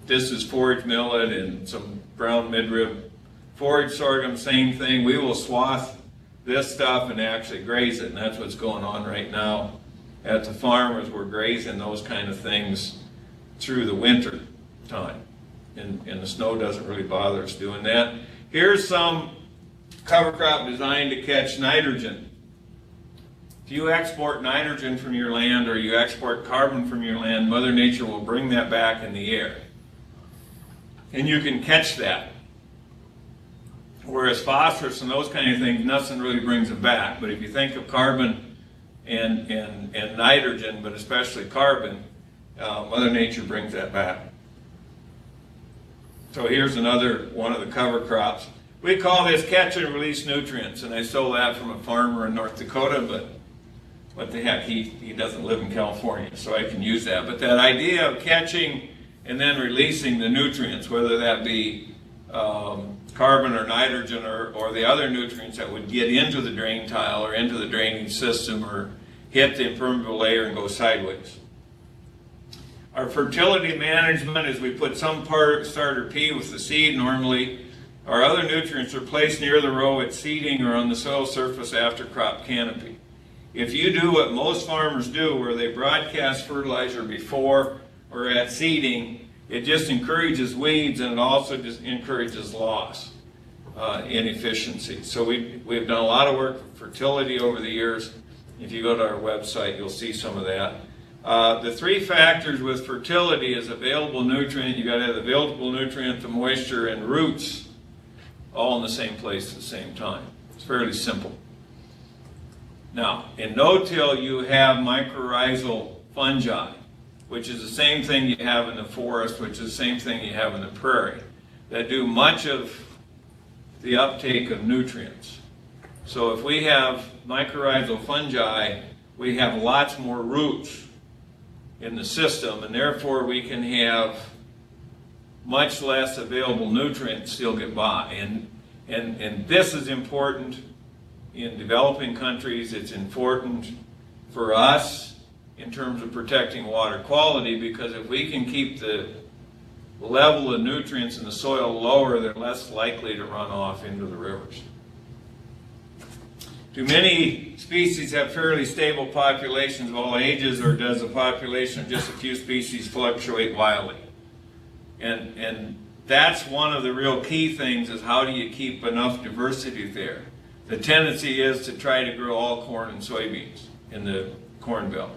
This is forage millet and some brown midrib forage sorghum, same thing. We will swath this stuff and actually graze it, and that's what's going on right now at the farm, as we're grazing those kind of things through the winter time, and the snow doesn't really bother us doing that. Here's some cover crop designed to catch nitrogen. If you export nitrogen from your land or you export carbon from your land, Mother Nature will bring that back in the air, and you can catch that. Whereas phosphorus and those kind of things, nothing really brings it back. But if you think of carbon and nitrogen, but especially carbon, Mother Nature brings that back. So here's another one of the cover crops. We call this catch and release nutrients, and I stole that from a farmer in North Dakota, but what the heck, he doesn't live in California, so I can use that. But that idea of catching and then releasing the nutrients, whether that be carbon or nitrogen or the other nutrients that would get into the drain tile or into the drainage system or hit the impermeable layer and go sideways. Our fertility management is we put some starter P with the seed normally. Our other nutrients are placed near the row at seeding or on the soil surface after crop canopy. If you do what most farmers do, where they broadcast fertilizer before or at seeding, it just encourages weeds, and it also just encourages loss, inefficiency. So we've done a lot of work with fertility over the years. If you go to our website, you'll see some of that. The three factors with fertility is available nutrient. You got to have the available nutrient, the moisture, and roots all in the same place at the same time. It's fairly simple. Now, in no-till, you have mycorrhizal fungi, which is the same thing you have in the forest, which is the same thing you have in the prairie, that do much of the uptake of nutrients. So if we have mycorrhizal fungi, we have lots more roots in the system, and therefore we can have much less available nutrients still get by. And this is important in developing countries. It's important for us in terms of protecting water quality, because if we can keep the level of nutrients in the soil lower, they're less likely to run off into the rivers. Do many species have fairly stable populations of all ages, or does the population of just a few species fluctuate wildly? And that's one of the real key things, is how do you keep enough diversity there? The tendency is to try to grow all corn and soybeans in the Corn Belt,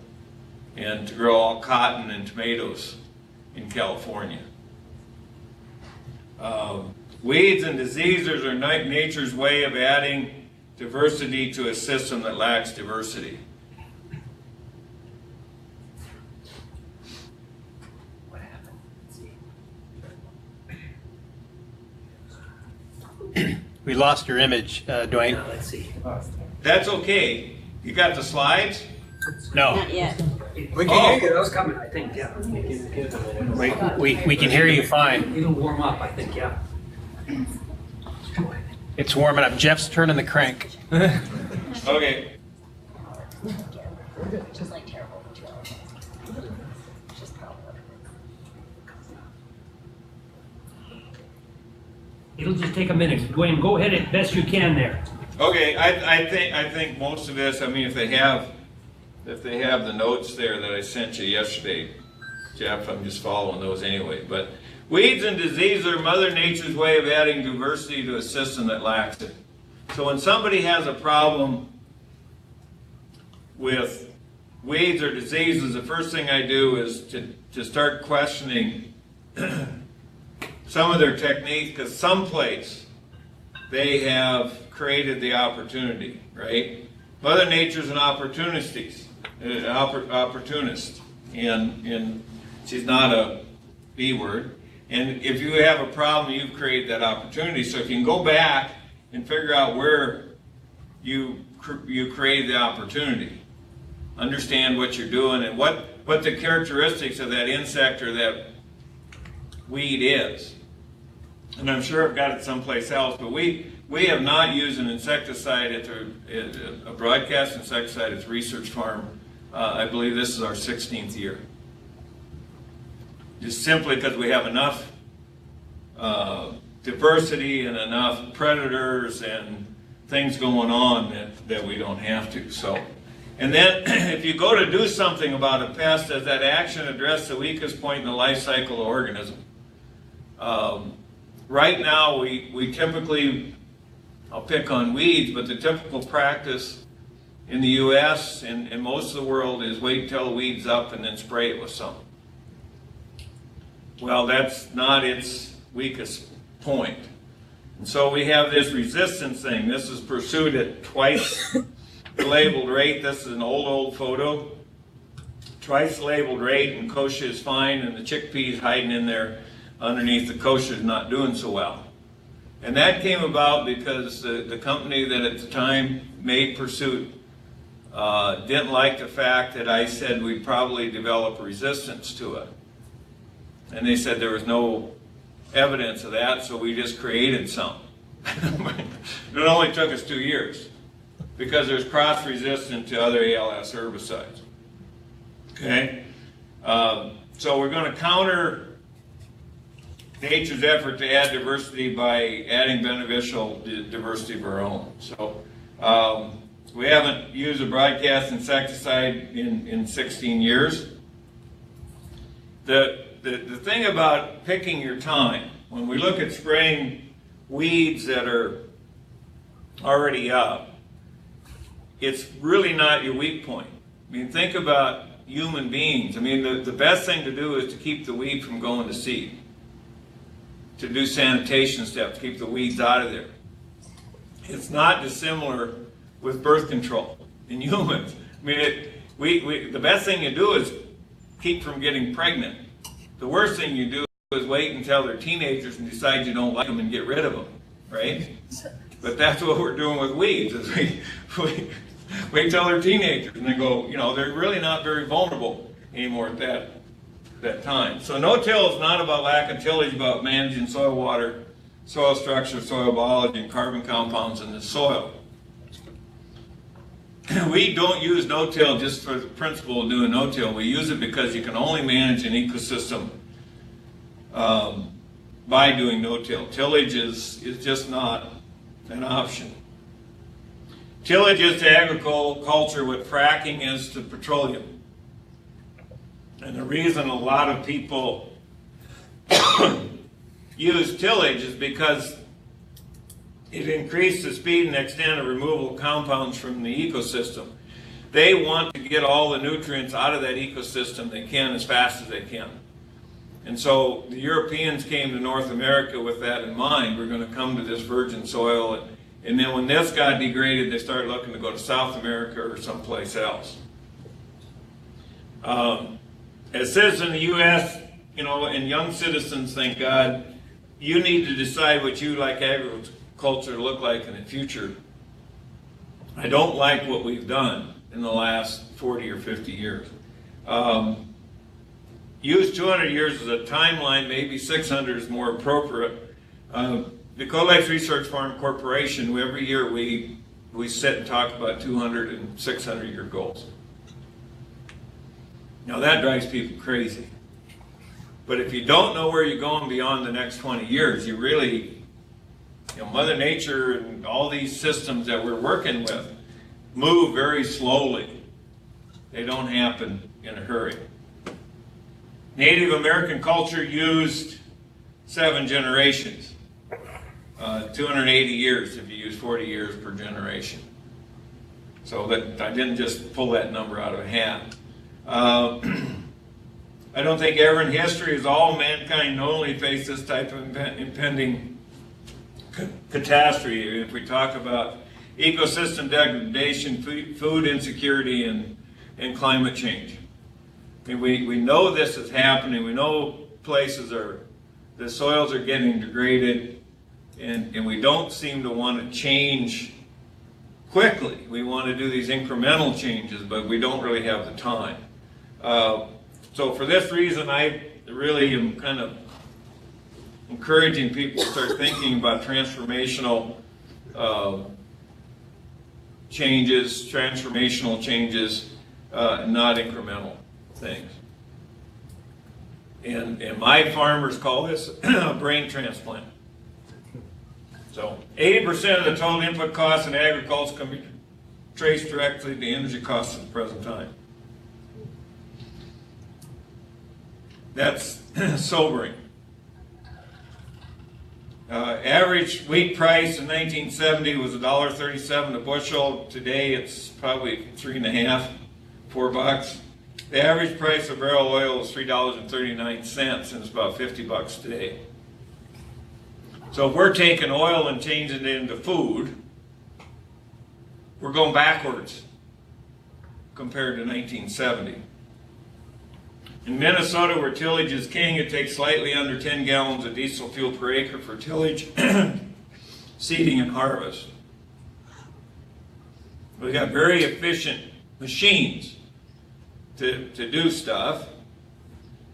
and to grow all cotton and tomatoes in California. Weeds and diseases are nature's way of adding diversity to a system that lacks diversity. What happened? We lost your image, Dwayne. Let's see. That's okay. You got the slides? No, Not yet. We can hear you. That was coming, I think, yeah. we can hear you fine. It'll warm up, I think, yeah. It's warming up. Jeff's turning the crank. Okay. Just like terrible. Just probably. It'll just take a minute. Dwayne, go ahead as best you can there. Okay, I think most of this, I mean, if they have the notes there that I sent you yesterday, Jeff, I'm just following those anyway. But weeds and diseases are Mother Nature's way of adding diversity to a system that lacks it. So when somebody has a problem with weeds or diseases, the first thing I do is to start questioning some of their techniques, because someplace they have created the opportunity, right? Mother Nature's an opportunist, and she's not a B word. And if you have a problem, you've created that opportunity. So if you can go back and figure out where you created the opportunity, understand what you're doing and what the characteristics of that insect or that weed is. And I'm sure I've got it someplace else, but we have not used an insecticide a broadcast insecticide at the research farm. I believe this is our 16th year. Just simply because we have enough diversity and enough predators and things going on that we don't have to. So, and then if you go to do something about a pest, does that action address the weakest point in the life cycle of the organism? Right now, we typically, I'll pick on weeds, but the typical practice in the U.S. and most of the world is wait until the weed's up and then spray it with some. Well, that's not its weakest point. And so we have this resistance thing. This is pursued at twice the labeled rate. This is an old photo. Twice the labeled rate, and kochia is fine, and the chickpeas hiding in there underneath the kochia is not doing so well. And that came about because the company that at the time made Pursuit didn't like the fact that I said we'd probably develop resistance to it. And they said there was no evidence of that, so we just created some. It only took us 2 years because there's cross-resistant to other ALS herbicides. Okay? So we're going to counter nature's effort to add diversity by adding beneficial diversity of our own. So we haven't used a broadcast insecticide in 16 years. The thing about picking your time, when we look at spraying weeds that are already up, it's really not your weak point. I mean, think about human beings. I mean, the best thing to do is to keep the weed from going to seed, to do sanitation steps, keep the weeds out of there. It's not dissimilar with birth control in humans. I mean, the best thing you do is keep from getting pregnant. The worst thing you do is wait until they're teenagers and decide you don't like them and get rid of them, right? But that's what we're doing with weeds, is we wait till they're teenagers and they go, you know, they're really not very vulnerable anymore at that time. So no-till is not about lack of tillage, about managing soil water, soil structure, soil biology, and carbon compounds in the soil. We don't use no-till just for the principle of doing no-till. We use it because you can only manage an ecosystem by doing no-till. Tillage is just not an option. Tillage is to agriculture what fracking is to petroleum. And the reason a lot of people use tillage is because it increases the speed and extent of removal of compounds from the ecosystem. They want to get all the nutrients out of that ecosystem they can as fast as they can. And so the Europeans came to North America with that in mind. We're going to come to this virgin soil, and then when this got degraded, they started looking to go to South America or someplace else. As citizens in the U.S., you know, and young citizens, thank God, you need to decide what you like agriculture to look like in the future. I don't like what we've done in the last 40 or 50 years. Use 200 years as a timeline, maybe 600 is more appropriate. Dakota Lakes Research Farm Corporation, every year we sit and talk about 200 and 600 year goals. Now that drives people crazy. But if you don't know where you're going beyond the next 20 years, you really, you know, Mother Nature and all these systems that we're working with move very slowly. They don't happen in a hurry. Native American culture used 7 generations. 280 years if you use 40 years per generation. So that I didn't just pull that number out of a hat. I don't think ever in history has all mankind knowingly faced this type of impending catastrophe. If we talk about ecosystem degradation, food insecurity, and climate change. I mean, we know this is happening. We know the soils are getting degraded, and we don't seem to want to change quickly. We want to do these incremental changes, but we don't really have the time. So for this reason, I really am kind of encouraging people to start thinking about transformational changes, not incremental things. And my farmers call this a brain transplant. So 80% of the total input costs in agriculture can be traced directly to energy costs at the present time. That's sobering. Average wheat price in 1970 was $1.37 a bushel. Today it's probably $3.50, $4. The average price of barrel oil is $3.39, and it's about $50 today. So if we're taking oil and changing it into food, we're going backwards compared to 1970. In Minnesota, where tillage is king, it takes slightly under 10 gallons of diesel fuel per acre for tillage. seeding and harvest. We've got very efficient machines to do stuff.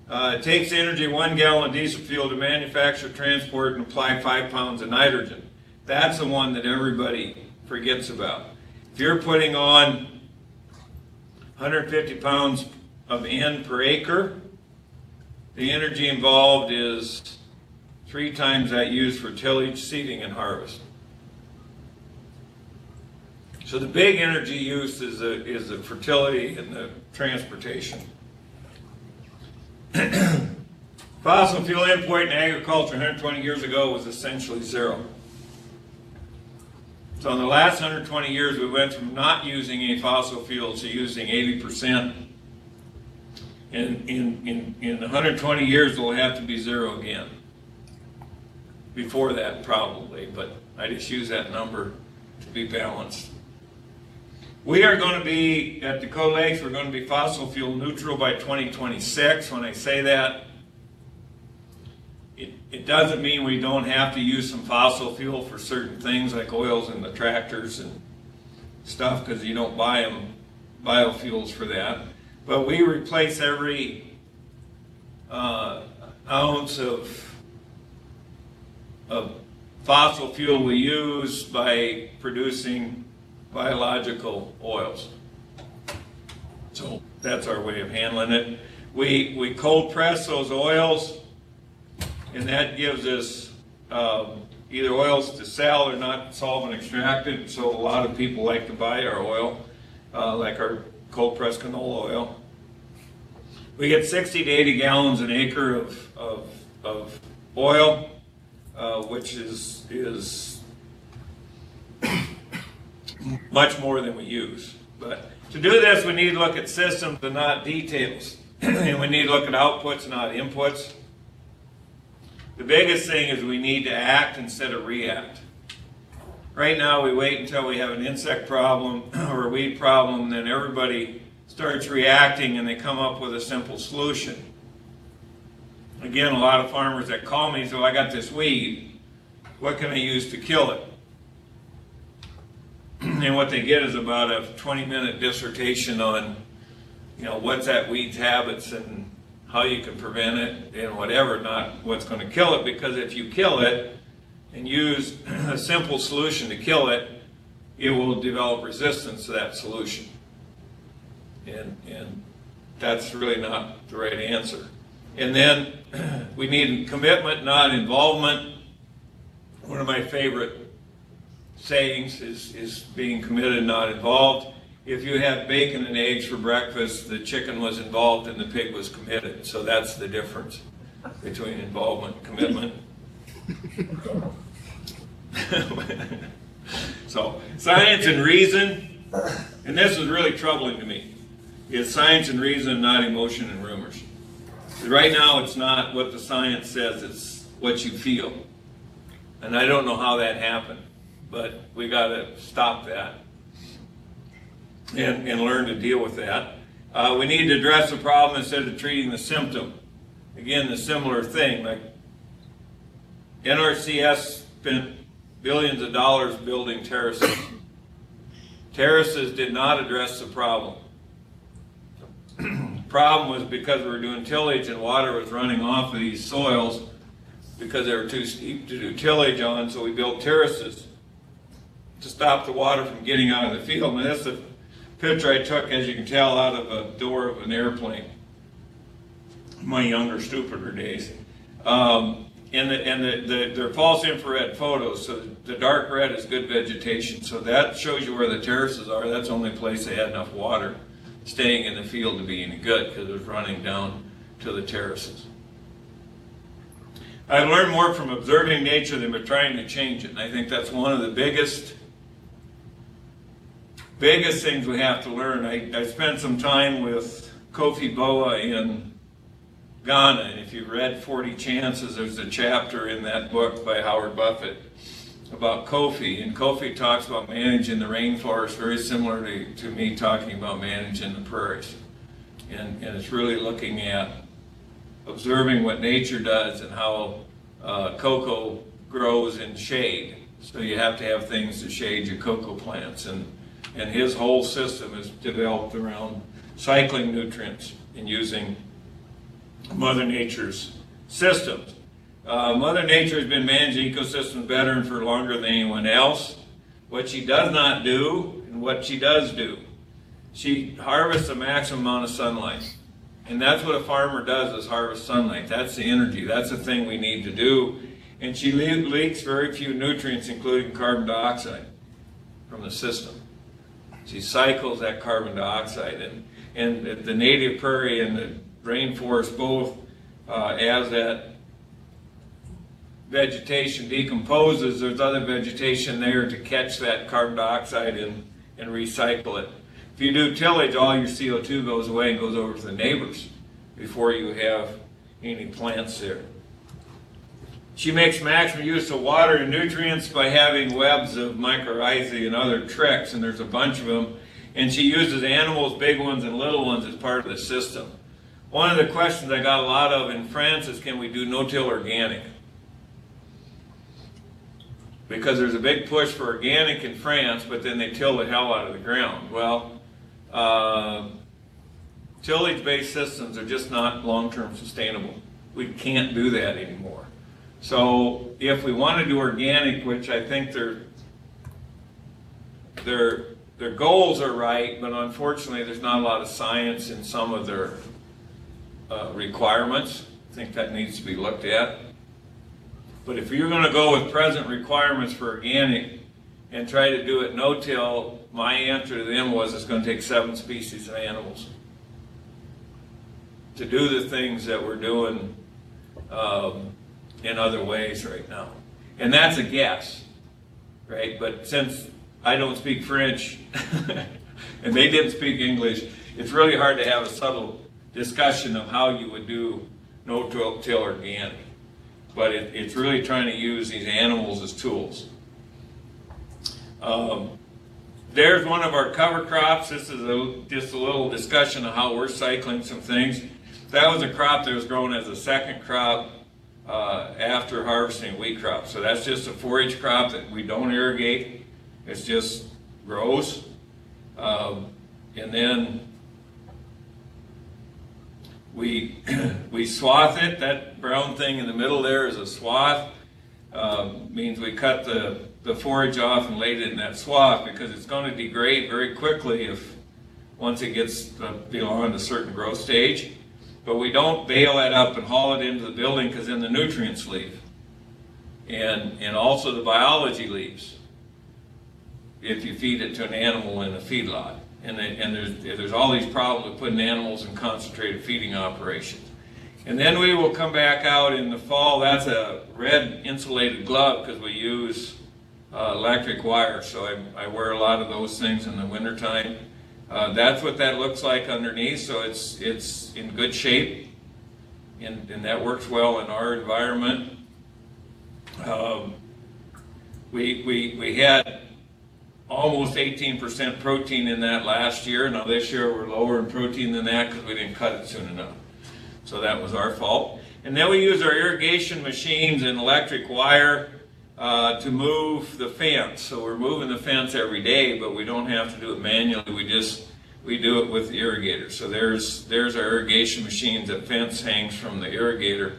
It takes energy 1 gallon of diesel fuel to manufacture, transport, and apply 5 pounds of nitrogen. That's the one that everybody forgets about. If you're putting on 150 pounds of N per acre, the energy involved is 3 times that used for tillage, seeding, and harvest. So the big energy use is the fertility and the transportation. Fossil fuel input in agriculture 120 years ago was essentially zero. So in the last 120 years, we went from not using any fossil fuels to using 80%. In 120 years, it will have to be zero again. Before that, probably, but I just use that number to be balanced. We are going to be, at Dakota Lakes, we're going to be fossil fuel neutral by 2026. When I say that, it doesn't mean we don't have to use some fossil fuel for certain things like oils in the tractors and stuff, because you don't buy them biofuels for that. But we replace every ounce of fossil fuel we use by producing biological oils. So that's our way of handling it. We cold press those oils, and that gives us either oils to sell or not solvent extracted. So a lot of people like to buy our oil, like our cold pressed canola oil. We get 60 to 80 gallons an acre of oil, which is much more than we use. But to do this, we need to look at systems and not details. And we need to look at outputs, not inputs. The biggest thing is we need to act instead of react. Right now, we wait until we have an insect problem or a weed problem, then everybody starts reacting and they come up with a simple solution. Again, a lot of farmers that call me, so I got this weed, what can I use to kill it? And what they get is about a 20-minute dissertation on, what's that weed's habits and how you can prevent it and whatever, not what's going to kill it, because if you kill it and use a simple solution to kill it, it will develop resistance to that solution. And that's really not the right answer. And then we need commitment, not involvement. One of my favorite sayings is being committed, not involved. If you have bacon and eggs for breakfast, the chicken was involved and the pig was committed. So that's the difference between involvement and commitment. So science and reason, and this is really troubling to me, is science and reason, not emotion and rumors. Right now it's not what the science says, it's what you feel. And I don't know how that happened, but we got to stop that and learn to deal with that. We need to address the problem instead of treating the symptom. Again, the similar thing, like NRCS spent billions of dollars building terraces. Terraces did not address the problem. The problem was because we were doing tillage and water was running off of these soils because they were too steep to do tillage on, so we built terraces to stop the water from getting out of the field. And that's the picture I took, as you can tell, out of a door of an airplane. My younger, stupider days. They're false infrared photos, so the dark red is good vegetation. So that shows you where the terraces are. That's the only place they had enough water staying in the field to be any good, because it was running down to the terraces. I learned more from observing nature than by trying to change it. And I think that's one of the biggest things we have to learn. I spent some time with Kofi Boa in Ghana, and if you've read 40 Chances, there's a chapter in that book by Howard Buffett about Kofi, and Kofi talks about managing the rainforest very similar to me talking about managing the prairies. And it's really looking at observing what nature does and how cocoa grows in shade. So you have to have things to shade your cocoa plants, and his whole system is developed around cycling nutrients and using Mother Nature's systems. Mother Nature has been managing ecosystems better and for longer than anyone else. What she does not do and what she does do, she harvests the maximum amount of sunlight. And that's what a farmer does, is harvest sunlight. That's the energy. That's the thing we need to do. And she leaks very few nutrients, including carbon dioxide, from the system. She cycles that carbon dioxide. And the native prairie and the rainforest both, as that vegetation decomposes, there's other vegetation there to catch that carbon dioxide and recycle it. If you do tillage, all your CO2 goes away and goes over to the neighbors before you have any plants there. She makes maximum use of water and nutrients by having webs of mycorrhizae and other tricks, and there's a bunch of them. And she uses animals, big ones and little ones, as part of the system. One of the questions I got a lot of in France is, can we do no-till organic? Because there's a big push for organic in France, but then they till the hell out of the ground. Well, tillage-based systems are just not long-term sustainable. We can't do that anymore. So if we want to do organic, which I think their goals are right, but unfortunately there's not a lot of science in some of their requirements. I think that needs to be looked at. But if you're going to go with present requirements for organic and try to do it no-till, my answer to them was it's going to take 7 species of animals to do the things that we're doing in other ways right now. And that's a guess, right? But since I don't speak French and they didn't speak English, it's really hard to have a subtle discussion of how you would do no-till organic. But it's really trying to use these animals as tools. There's one of our cover crops. This is just a little discussion of how we're cycling some things. That was a crop that was grown as a second crop after harvesting wheat crop. So that's just a forage crop that we don't irrigate. It just grows. And then we swath it. That brown thing in the middle there is a swath. Means we cut the forage off and laid it in that swath, because it's going to degrade very quickly once it gets beyond a certain growth stage. But we don't bale that up and haul it into the building, because then the nutrients leave. And also the biology leaves if you feed it to an animal in a feedlot. And there's all these problems with putting animals in concentrated feeding operations. And then we will come back out in the fall. That's a red insulated glove, because we use electric wire. So I wear a lot of those things in the wintertime. That's what that looks like underneath. So it's in good shape, and that works well in our environment. We had almost 18% protein in that last year. Now this year we're lower in protein than that because we didn't cut it soon enough. So that was our fault. And then we use our irrigation machines and electric wire to move the fence. So we're moving the fence every day, but we don't have to do it manually. We do it with the irrigator. So there's our irrigation machines. The fence hangs from the irrigator,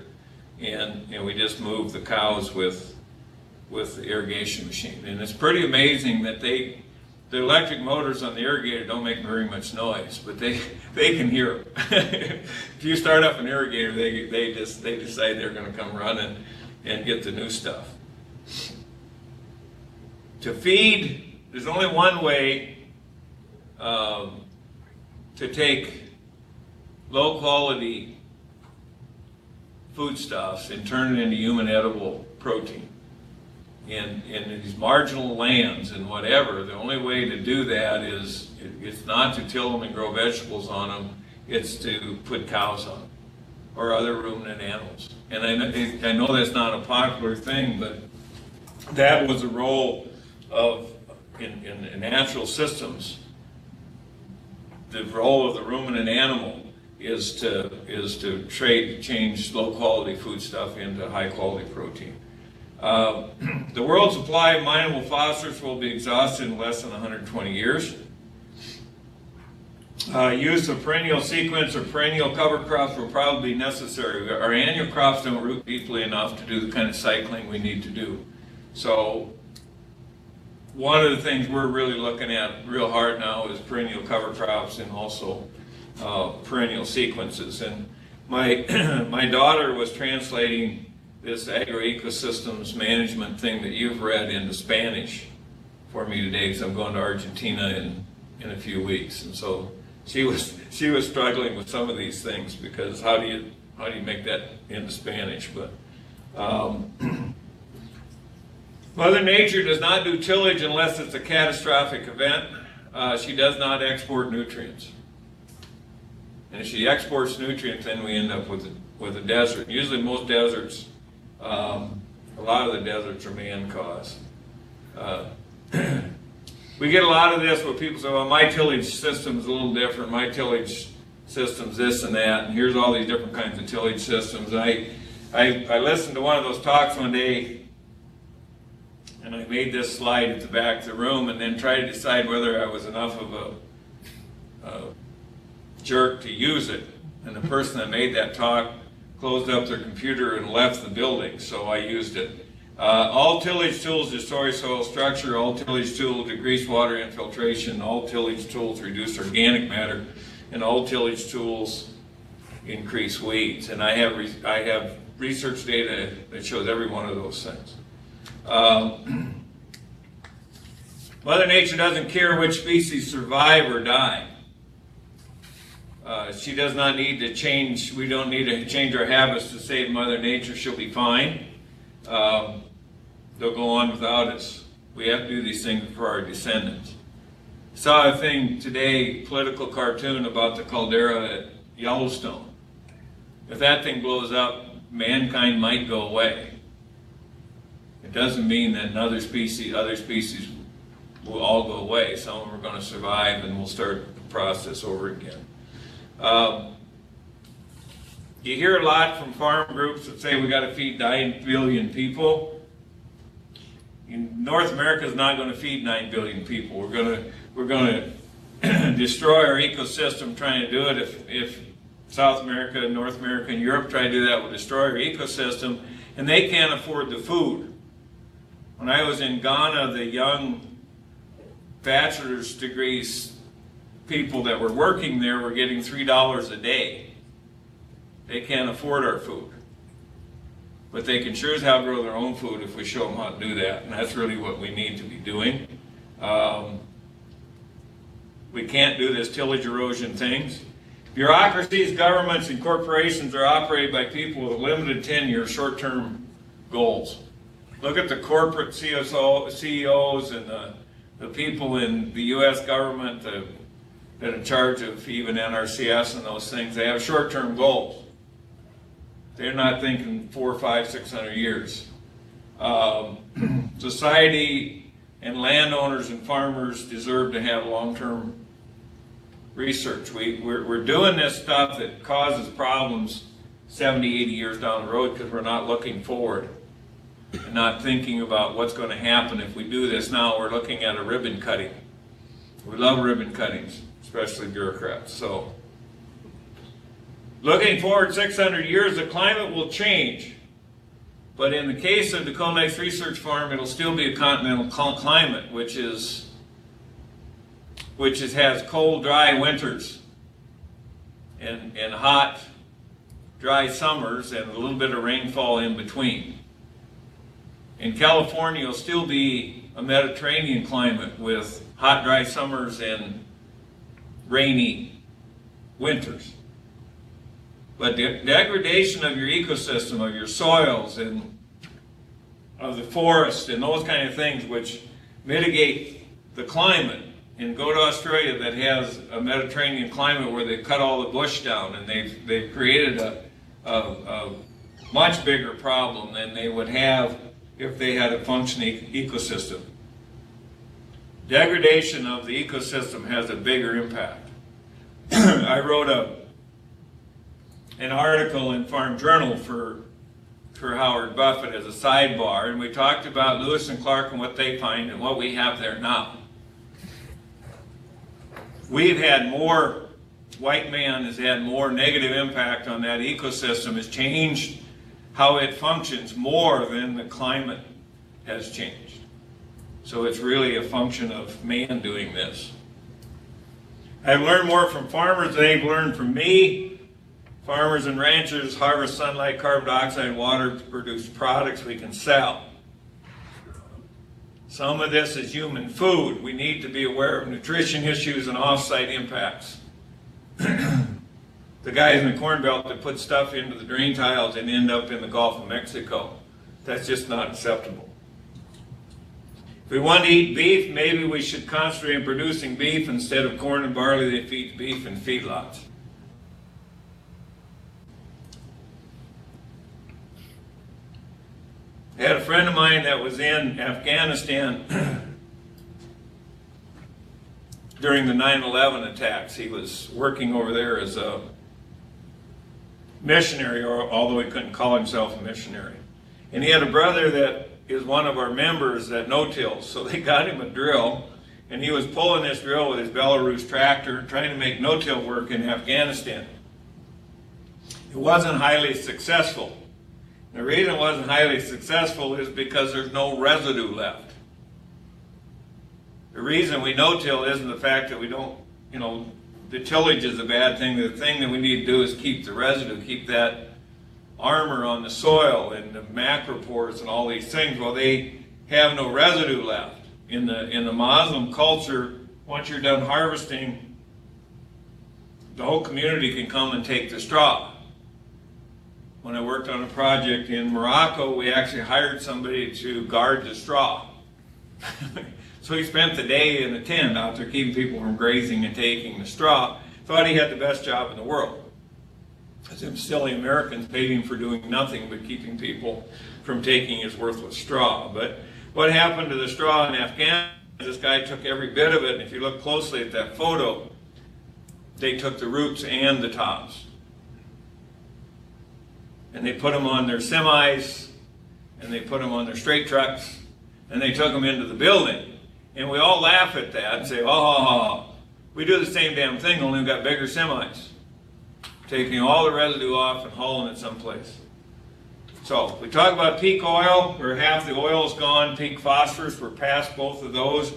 and we just move the cows with the irrigation machine. And it's pretty amazing that the electric motors on the irrigator don't make very much noise, but they can hear them. If you start up an irrigator, they decide they're going to come running and get the new stuff. To feed, there's only one way to take low quality foodstuffs and turn it into human edible protein. In these marginal lands and whatever, the only way to do that is, it's not to till them and grow vegetables on them, it's to put cows on them or other ruminant animals. And I know that's not a popular thing, but that was a role of, in natural systems, the role of the ruminant animal is to change low quality food stuff into high quality protein. The world supply of mineable phosphorus will be exhausted in less than 120 years. Use of perennial sequence or perennial cover crops will probably be necessary. Our annual crops don't root deeply enough to do the kind of cycling we need to do. So one of the things we're really looking at real hard now is perennial cover crops and also perennial sequences. And my my daughter was translating this agroecosystems management thing that you've read into Spanish for me today, because I'm going to Argentina in a few weeks, and so she was struggling with some of these things, because how do you make that into Spanish? But Mother Nature does not do tillage unless it's a catastrophic event. She does not export nutrients, and if she exports nutrients, then we end up with a desert. Usually, most deserts, a lot of the deserts are man-caused. We get a lot of this where people say, well, my tillage system is a little different, my tillage system's this and that, and here's all these different kinds of tillage systems. I listened to one of those talks one day, and I made this slide at the back of the room and then tried to decide whether I was enough of a jerk to use it. And the person that made that talk closed up their computer and left the building, so I used it. All tillage tools destroy soil structure, all tillage tools decrease water infiltration, all tillage tools reduce organic matter, and all tillage tools increase weeds. And I have research data that shows every one of those things. Mother Nature doesn't care which species survive or die. She does not need to change, we don't need to change our habits to save Mother Nature. She'll be fine. They'll go on without us. We have to do these things for our descendants. Saw a thing today, political cartoon about the caldera at Yellowstone. If that thing blows up, mankind might go away. It doesn't mean that other species will all go away. Some of them are going to survive, and we'll start the process over again. You hear a lot from farm groups that say we got to feed 9 billion people. North America is not going to feed 9 billion people. We're going to destroy our ecosystem trying to do it. If South America, North America, and Europe try to do that, we'll destroy our ecosystem, and they can't afford the food. When I was in Ghana, the young bachelor's degrees people that were working there were getting $3 a day. They can't afford our food. But they can sure as hell grow their own food if we show them how to do that, and that's really what we need to be doing. We can't do this tillage erosion things. Bureaucracies, governments, and corporations are operated by people with limited tenure, short-term goals. Look at the corporate CEOs and the people in the U.S. government that are in charge of even NRCS and those things. They have short-term goals. They're not thinking 400, 500, 600 years. Society and landowners and farmers deserve to have long-term research. We're doing this stuff that causes problems 70, 80 years down the road because we're not looking forward and not thinking about what's going to happen if we do this now. We're looking at a ribbon cutting. We love ribbon cuttings, especially bureaucrats. So, looking forward 600 years, the climate will change. But in the case of the Dakota Lakes Research Farm, it'll still be a continental climate, which has cold, dry winters and hot, dry summers and a little bit of rainfall in between. In California, it'll still be a Mediterranean climate with hot, dry summers and rainy winters. But the degradation of your ecosystem, of your soils, and of the forest, and those kind of things which mitigate the climate. And go to Australia that has a Mediterranean climate where they cut all the bush down, and they've created a much bigger problem than they would have if they had a functioning ecosystem. Degradation of the ecosystem has a bigger impact. I wrote an article in Farm Journal for for Howard Buffett as a sidebar, and we talked about Lewis and Clark and what they find and what we have there now. We've had more, white man has had more negative impact on that ecosystem, has changed how it functions more than the climate has changed. So it's really a function of man doing this. I've learned more from farmers than they've learned from me. Farmers and ranchers harvest sunlight, carbon dioxide, and water to produce products we can sell. Some of this is human food. We need to be aware of nutrition issues and off-site impacts. The guys in the Corn Belt that put stuff into the drain tiles and end up in the Gulf of Mexico. That's just not acceptable. If we want to eat beef, maybe we should concentrate on producing beef instead of corn and barley that feeds beef in feedlots. I had a friend of mine that was in Afghanistan during the 9/11 attacks. He was working over there as a missionary, although he couldn't call himself a missionary. And he had a brother that is one of our members that no-tills. So they got him a drill, and he was pulling this drill with his Belarus tractor, trying to make no-till work in Afghanistan. It wasn't highly successful. The reason it wasn't highly successful is because there's no residue left. The reason we no-till isn't the fact that we don't, the tillage is a bad thing. The thing that we need to do is keep the residue, keep that armor on the soil and the macropores and all these things. Well, they have no residue left. In the Muslim culture, once you're done harvesting, the whole community can come and take the straw. When I worked on a project in Morocco, we actually hired somebody to guard the straw. So he spent the day in a tent out there keeping people from grazing and taking the straw. Thought he had the best job in the world. As them silly Americans paid him for doing nothing but keeping people from taking his worthless straw. But what happened to the straw in Afghanistan, this guy took every bit of it, and if you look closely at that photo, they took the roots and the tops. And they put them on their semis, and they put them on their straight trucks, and they took them into the building. And we all laugh at that and say, oh, we do the same damn thing, only we've got bigger semis. Taking all the residue off and hauling it someplace. So, we talk about peak oil, where half the oil is gone, peak phosphorus, we're past both of those.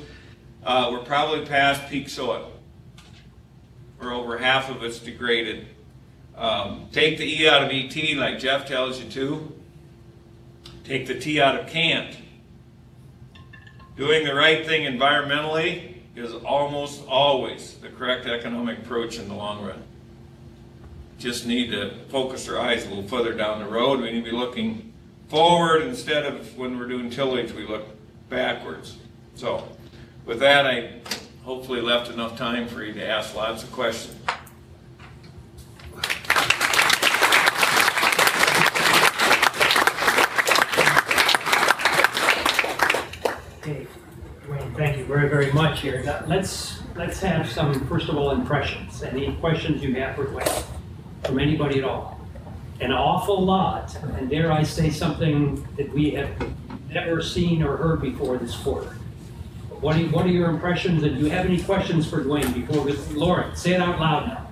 We're probably past peak soil, where over half of it's degraded. Take the E out of ET, like Jeff tells you to. Take the T out of can't. Doing the right thing environmentally is almost always the correct economic approach in the long run. Just need to focus our eyes a little further down the road. We need to be looking forward instead of, when we're doing tillage, we look backwards. So, with that, I hopefully left enough time for you to ask lots of questions. Okay, Dwayne, thank you very, very much here. Now, let's have some, first of all, impressions. Any questions you have for Dwayne, from anybody at all? An awful lot, and dare I say something that we have never seen or heard before this quarter. What are your impressions, and do you have any questions for Dwayne before we, Lauren, say it out loud now.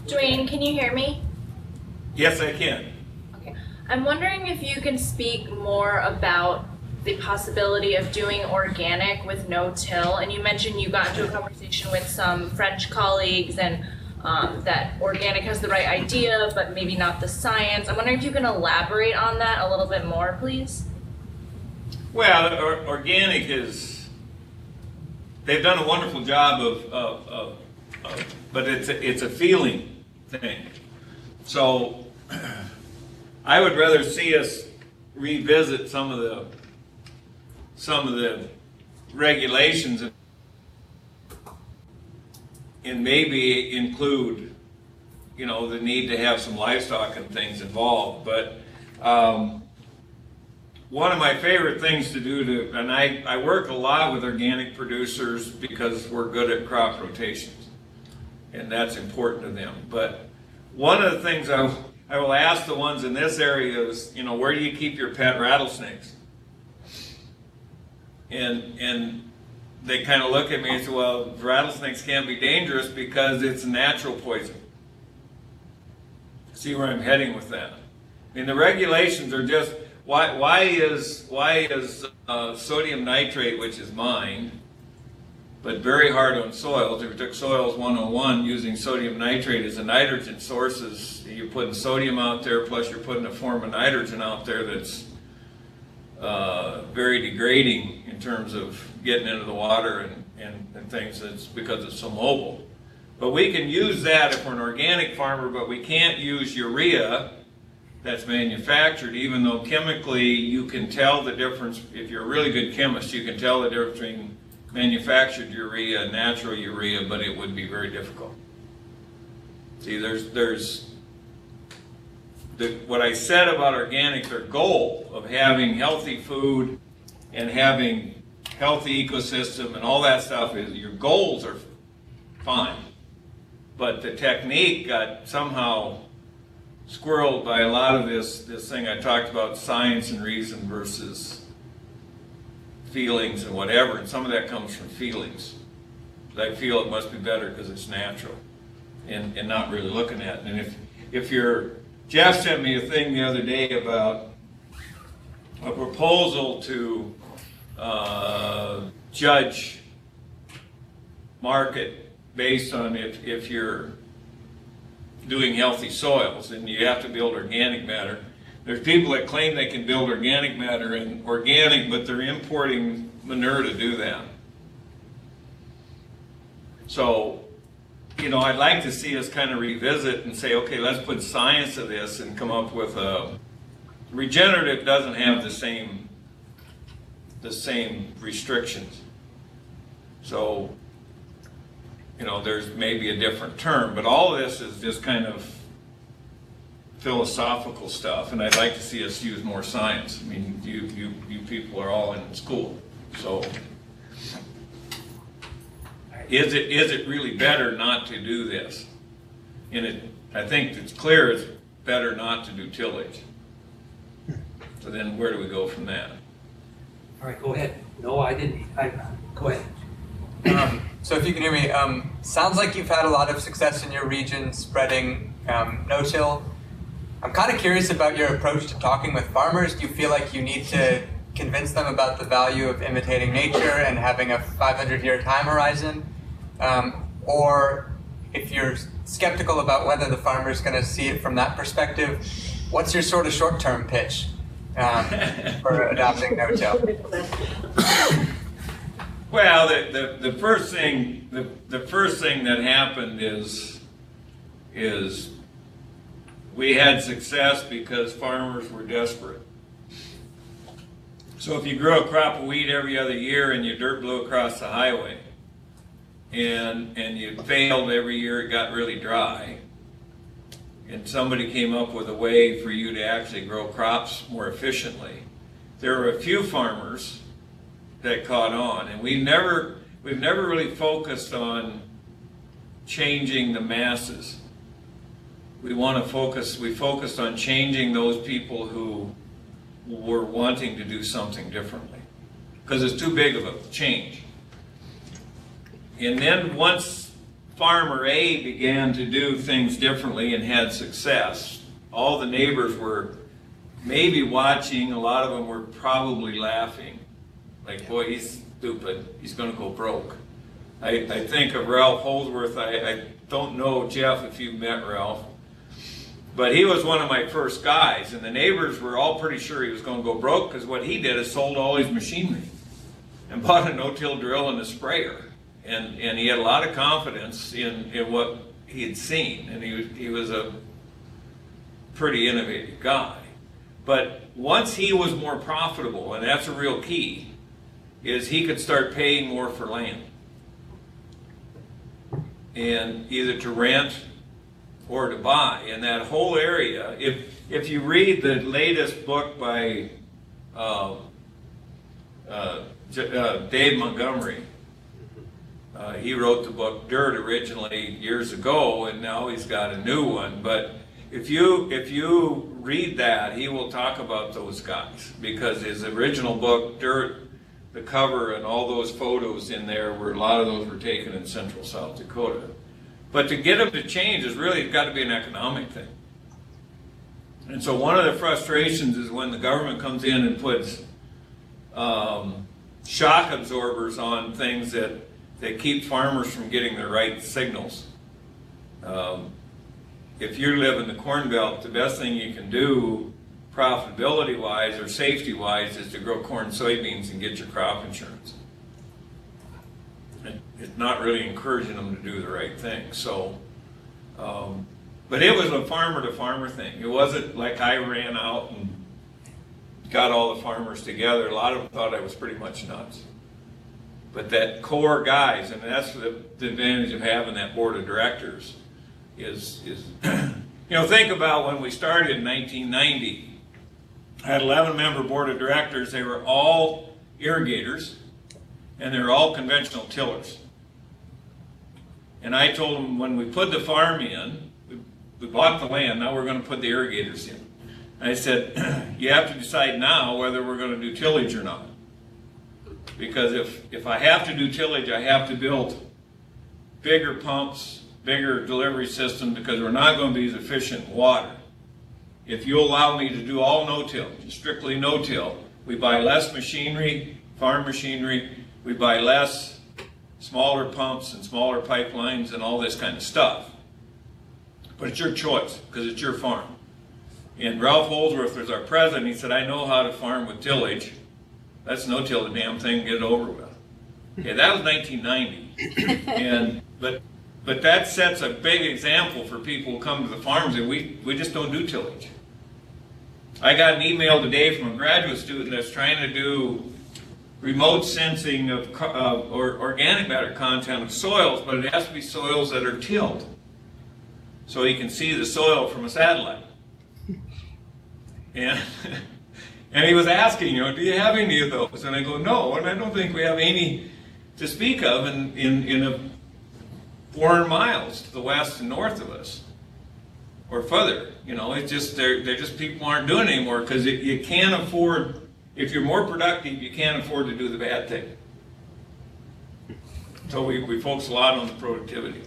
Dwayne, can you hear me? Yes, I can. Okay. I'm wondering if you can speak more about the possibility of doing organic with no-till. And you mentioned you got into a conversation with some French colleagues and that organic has the right idea, but maybe not the science. I'm wondering if you can elaborate on that a little bit more, please. Well, organic is, they've done a wonderful job but it's a feeling thing. So I would rather see us revisit some of the regulations and maybe include, the need to have some livestock and things involved. But one of my favorite things to do, and I work a lot with organic producers because we're good at crop rotations, and that's important to them. But one of the things I I will ask the ones in this area is, you know, where do you keep your pet rattlesnakes? And they kind of look at me and say, well, rattlesnakes can't be dangerous because it's a natural poison. See where I'm heading with that? I mean, the regulations are just, why is sodium nitrate, which is mined, but very hard on soils. If you took Soils 101, using sodium nitrate as a nitrogen source, you're putting sodium out there, plus you're putting a form of nitrogen out there that's very degrading in terms of getting into the water and things. That's because it's so mobile. But we can use that if we're an organic farmer, but we can't use urea that's manufactured, even though chemically you can tell the difference. If you're a really good chemist, you can tell the difference between manufactured urea and natural urea, but it would be very difficult. See, what I said about organic, their goal of having healthy food and having healthy ecosystem and all that stuff, is your goals are fine. But the technique got somehow squirreled by a lot of this thing I talked about, science and reason versus feelings and whatever, and some of that comes from feelings. I feel it must be better because it's natural, and not really looking at it. And if you're, Jeff sent me a thing the other day about a proposal to judge market based on if you're doing healthy soils, and you have to build organic matter. There's people that claim they can build organic matter and organic, but they're importing manure to do that. So, you know, I'd like to see us kind of revisit and say, okay, let's put science to this and come up with a regenerative. Doesn't have the same restrictions. So, you know, there's maybe a different term, but all of this is just kind of philosophical stuff, and I'd like to see us use more science. I mean, you people are all in school, so is it really better not to do this? And I think it's clear it's better not to do tillage. So then where do we go from that? All right, go ahead. No, I didn't. Go ahead. So if you can hear me, sounds like you've had a lot of success in your region spreading no-till. I'm kind of curious about your approach to talking with farmers. Do you feel like you need to convince them about the value of imitating nature and having a 500-year time horizon? Or if you're skeptical about whether the farmer is going to see it from that perspective, what's your sort of short-term pitch for adopting no-till? Well, the first thing that happened is we had success because farmers were desperate. So if you grow a crop of wheat every other year and your dirt blew across the highway, and you failed every year, it got really dry, and somebody came up with a way for you to actually grow crops more efficiently, there were a few farmers that caught on, and we've never really focused on changing the masses. We focused on changing those people who were wanting to do something differently, because it's too big of a change. And then once Farmer A began to do things differently and had success, all the neighbors were maybe watching, a lot of them were probably laughing. Like, boy, he's stupid. He's going to go broke. I think of Ralph Holdsworth. I don't know, Jeff, if you've met Ralph, but he was one of my first guys, and the neighbors were all pretty sure he was going to go broke, because what he did is sold all his machinery and bought a no-till drill and a sprayer, and he had a lot of confidence in what he had seen, and he was a pretty innovative guy. But once he was more profitable, and that's a real key, is he could start paying more for land, and either to rent or to buy. And that whole area, if you read the latest book by Dave Montgomery, he wrote the book Dirt originally years ago, and now he's got a new one, but if you read that, he will talk about those guys, because his original book, Dirt, the cover and all those photos in there, were a lot of those were taken in central South Dakota. But to get them to change is really got to be an economic thing. And so one of the frustrations is when the government comes in and puts shock absorbers on things that keep farmers from getting the right signals. If you live in the Corn Belt, the best thing you can do profitability-wise or safety-wise is to grow corn and soybeans and get your crop insurance. It's not really encouraging them to do the right thing. So, but it was a farmer-to-farmer thing. It wasn't like I ran out and got all the farmers together. A lot of them thought I was pretty much nuts. But that core guys, and that's the advantage of having that board of directors, is you know, think about when we started in 1990. I had 11-member board of directors. They were all irrigators, and they were all conventional tillers. And I told them, when we put the farm in, we bought the land, now we're going to put the irrigators in. I said, you have to decide now whether we're going to do tillage or not. Because if I have to do tillage, I have to build bigger pumps, bigger delivery system, because we're not going to be as efficient in water. If you allow me to do all no-till, strictly no-till, we buy less machinery, farm machinery, we buy less smaller pumps and smaller pipelines and all this kind of stuff. But it's your choice, because it's your farm. And Ralph Holdsworth was our president. He said, I know how to farm with tillage. Let's no-till the damn thing and get it over with. Okay, that was 1990. But that sets a big example for people who come to the farms, and we just don't do tillage. I got an email today from a graduate student that's trying to do remote sensing of or organic matter content of soils, but it has to be soils that are tilled, so he can see the soil from a satellite. And and he was asking, you know, do you have any of those? And I go, no, and I don't think we have any to speak of in a 400 miles to the west and north of us, or further. You know, it's just they're just people aren't doing it anymore, because you can't afford. If you're more productive, you can't afford to do the bad thing. So we focus a lot on the productivity.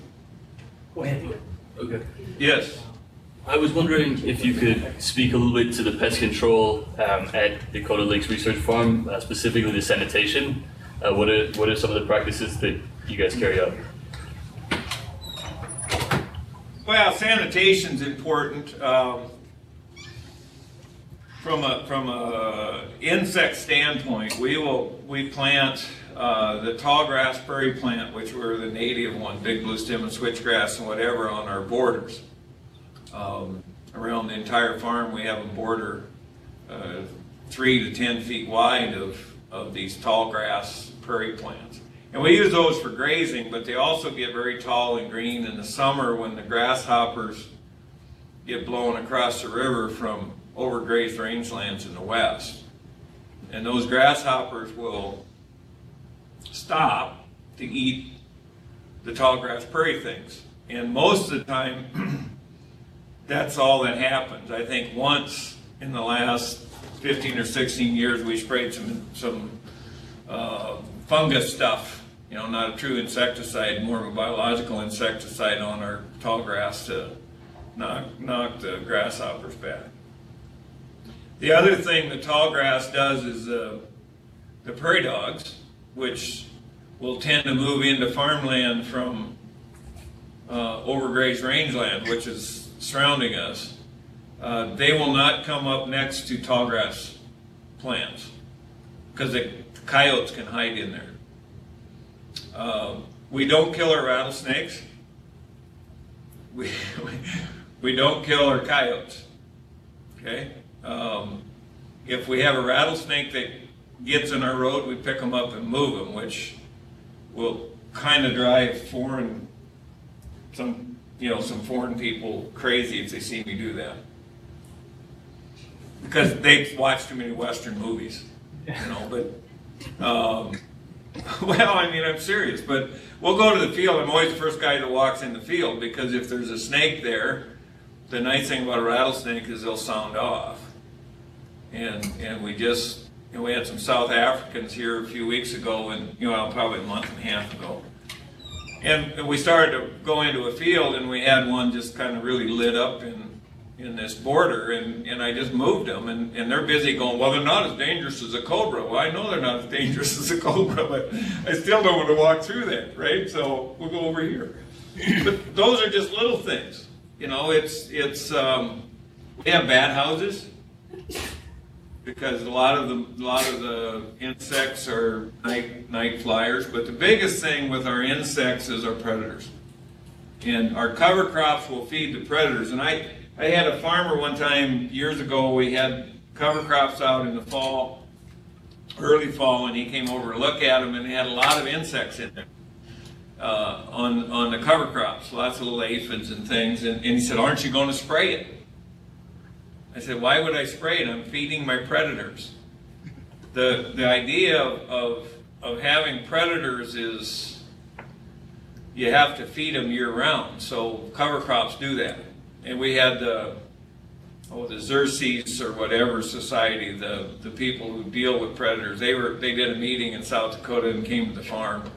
Go ahead. Okay. Yes. I was wondering if you could speak a little bit to the pest control at Dakota Lakes Research Farm, specifically the sanitation. What are some of the practices that you guys carry out? Well, sanitation's important. From a insect standpoint, we plant the tall grass prairie plant, which were the native one, big blue stem and switchgrass and whatever, on our borders. Around the entire farm, we have a border 3 to 10 feet wide of these tall grass prairie plants. And we use those for grazing, but they also get very tall and green in the summer when the grasshoppers get blown across the river from overgrazed rangelands in the west. And those grasshoppers will stop to eat the tall grass prairie things. And most of the time, that's all that happens. I think once in the last 15 or 16 years, we sprayed some fungus stuff, you know, not a true insecticide, more of a biological insecticide on our tall grass to knock the grasshoppers back. The other thing the tall grass does is the prairie dogs, which will tend to move into farmland from overgrazed rangeland, which is surrounding us. They will not come up next to tall grass plants because the coyotes can hide in there. We don't kill our rattlesnakes. We don't kill our coyotes. Okay. If we have a rattlesnake that gets in our road, we pick them up and move them, which will kind of drive some foreign people crazy if they see me do that, because they've watched too many Western movies, you know. But well, I mean, I'm serious. But we'll go to the field. I'm always the first guy that walks in the field, because if there's a snake there, the nice thing about a rattlesnake is they'll sound off. And we just, we had some South Africans here a few weeks ago, and probably a month and a half ago. And we started to go into a field, and we had one just kind of really lit up in this border, and I just moved them, and they're busy going, well, they're not as dangerous as a cobra. Well, I know they're not as dangerous as a cobra, but I still don't want to walk through that, right? So we'll go over here. But those are just little things. We have bat houses because a lot of the insects are night flyers, but the biggest thing with our insects is our predators. And our cover crops will feed the predators. And I had a farmer one time years ago, we had cover crops out in the fall, early fall, and he came over to look at them, and they had a lot of insects in there on the cover crops, lots of little aphids and things. And he said, aren't you going to spray it? I said, why would I spray it? I'm feeding my predators. The idea of having predators is you have to feed them year round. So cover crops do that. And we had the Xerces or whatever society, the people who deal with predators. They did a meeting in South Dakota and came to the farm.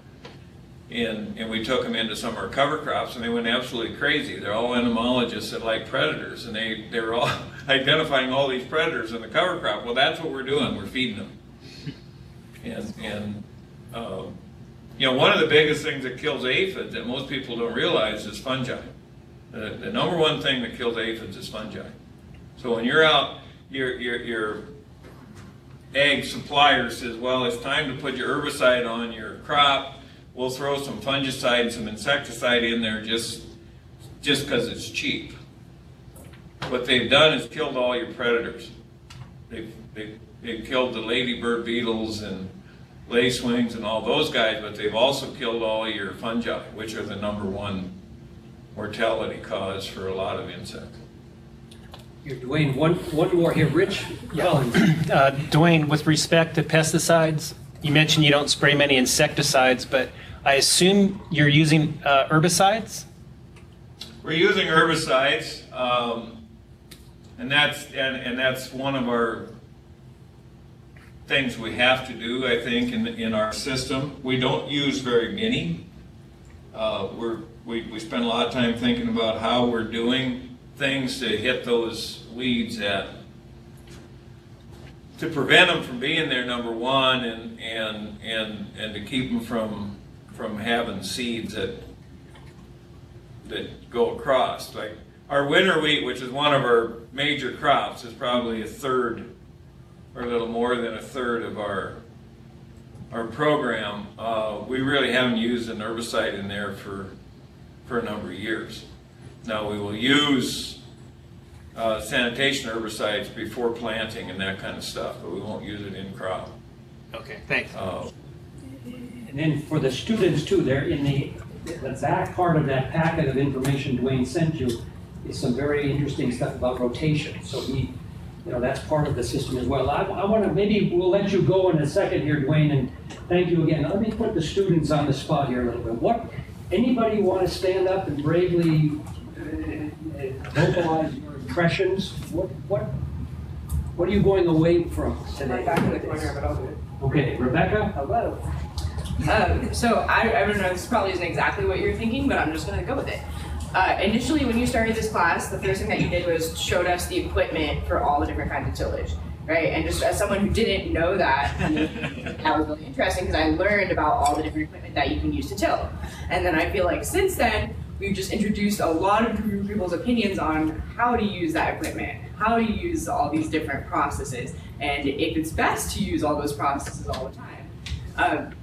And we took them into some of our cover crops, and they went absolutely crazy. They're all entomologists that like predators, and they were all identifying all these predators in the cover crop. Well, that's what we're doing. We're feeding them. And one of the biggest things that kills aphids that most people don't realize is fungi. The number one thing that kills aphids is fungi. So when you're out, your egg supplier says, well, it's time to put your herbicide on your crop. We'll throw some fungicide and some insecticide in there just because it's cheap. What they've done is killed all your predators. They've killed the ladybird beetles and lacewings and all those guys, but they've also killed all your fungi, which are the number one mortality cause for a lot of insects. Here, Dwayne, one more here. Rich Collins. Dwayne, with respect to pesticides, you mentioned you don't spray many insecticides, but I assume you're using herbicides? We're using herbicides, and that's one of our things we have to do, I think, in our system. We don't use very many. We spend a lot of time thinking about how we're doing things to hit those weeds to prevent them from being there, number one, and to keep them from having seeds that go across. Like our winter wheat, which is one of our major crops, is probably a third or a little more than a third of our program. We really haven't used an herbicide in there for a number of years. Now we will use sanitation herbicides before planting and that kind of stuff, but we won't use it in crop. Okay, thanks. And then for the students too, they're in the back part of that packet of information Dwayne sent you is some very interesting stuff about rotation. So that's part of the system as well. I want to, maybe we'll let you go in a second here, Dwayne, and thank you again. Let me put the students on the spot here a little bit. Anybody want to stand up and bravely vocalize your impressions? What are you going away from today? Back in the corner, but I'll do it. Okay, Rebecca? Hello. So I don't know, this probably isn't exactly what you're thinking, but I'm just going to go with it. Initially, when you started this class, the first thing that you did was showed us the equipment for all the different kinds of tillage, right? And just as someone who didn't know that, that was really interesting because I learned about all the different equipment that you can use to till. And then I feel like since then, we've just introduced a lot of different people's opinions on how to use that equipment, how to use all these different processes, and if it's best to use all those processes all the time.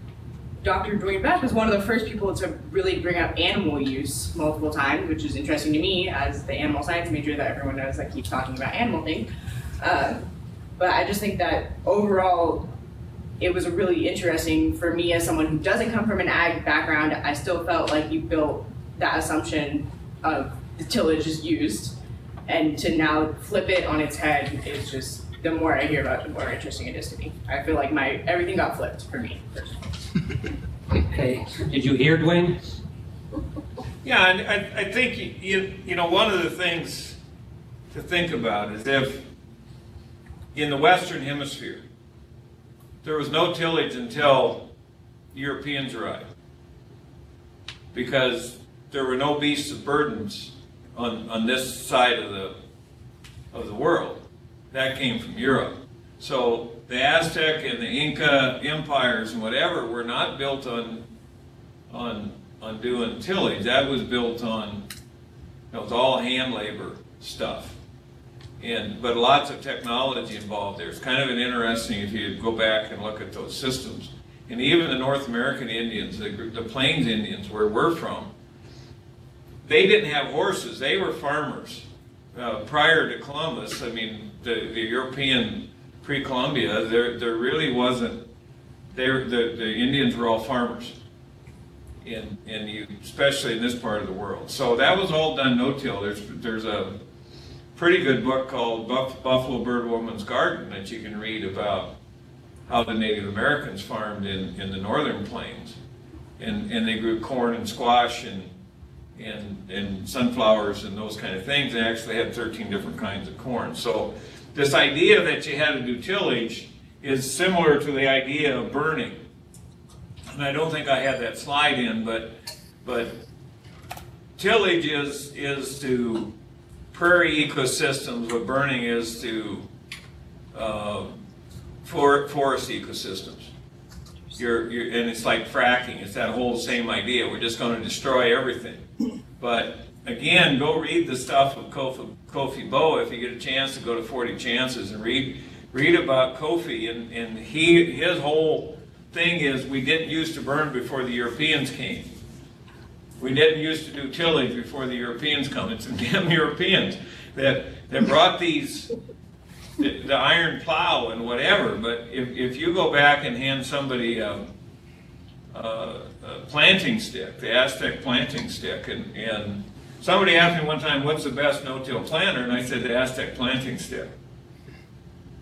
Dr. Dwayne Beck was one of the first people to really bring up animal use multiple times, which is interesting to me as the animal science major that everyone knows that keeps talking about animal things. But I just think that overall, it was really interesting for me as someone who doesn't come from an ag background. I still felt like you built that assumption of the tillage is used, and to now flip it on its head is just, the more I hear about it, the more interesting it is to me. I feel like everything got flipped for me personally. Okay, did you hear, Dwayne? Yeah, and I think one of the things to think about is if in the Western Hemisphere there was no tillage until Europeans arrived, because there were no beasts of burdens on this side of the world. That came from Europe. So the Aztec and the Inca empires and whatever were not built on doing tillage. That was built on, it was all hand labor stuff. But lots of technology involved there. It's kind of an interesting if you go back and look at those systems. And even the North American Indians, the Plains Indians, where we're from, they didn't have horses. They were farmers. Prior to Columbus, I mean, the European pre-Columbia, there really wasn't. The Indians were all farmers, especially in this part of the world. So that was all done no-till. There's a pretty good book called Buffalo Bird Woman's Garden that you can read about how the Native Americans farmed in the northern plains, and they grew corn and squash and sunflowers and those kind of things. They actually had 13 different kinds of corn. So this idea that you had to do tillage is similar to the idea of burning. And I don't think I had that slide in, but tillage is to prairie ecosystems, what burning is to forest ecosystems. And it's like fracking. It's that whole same idea. We're just going to destroy everything. But again, go read the stuff of Kofi Boe if you get a chance to go to 40 Chances and read about Kofi. And his whole thing is we didn't used to burn before the Europeans came. We didn't used to do tillage before the Europeans come. It's the damn Europeans that brought the iron plow and whatever. But if you go back and hand somebody a planting stick, the Aztec planting stick, and somebody asked me one time, what's the best no-till planter? And I said, the Aztec planting stick.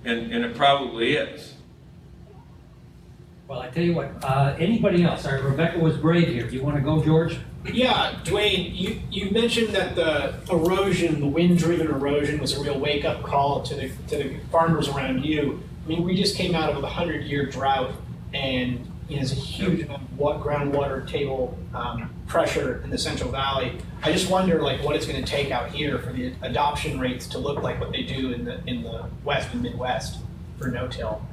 And it probably is. Well, I tell you what, anybody else? Rebecca was brave here. Do you want to go, George? Yeah, Dwayne, you mentioned that the erosion, the wind-driven erosion, was a real wake-up call to the farmers around you. I mean, we just came out of a 100-year drought, and there's a huge amount of groundwater table pressure in the Central Valley. I just wonder, what it's going to take out here for the adoption rates to look like what they do in the West and Midwest for no-till.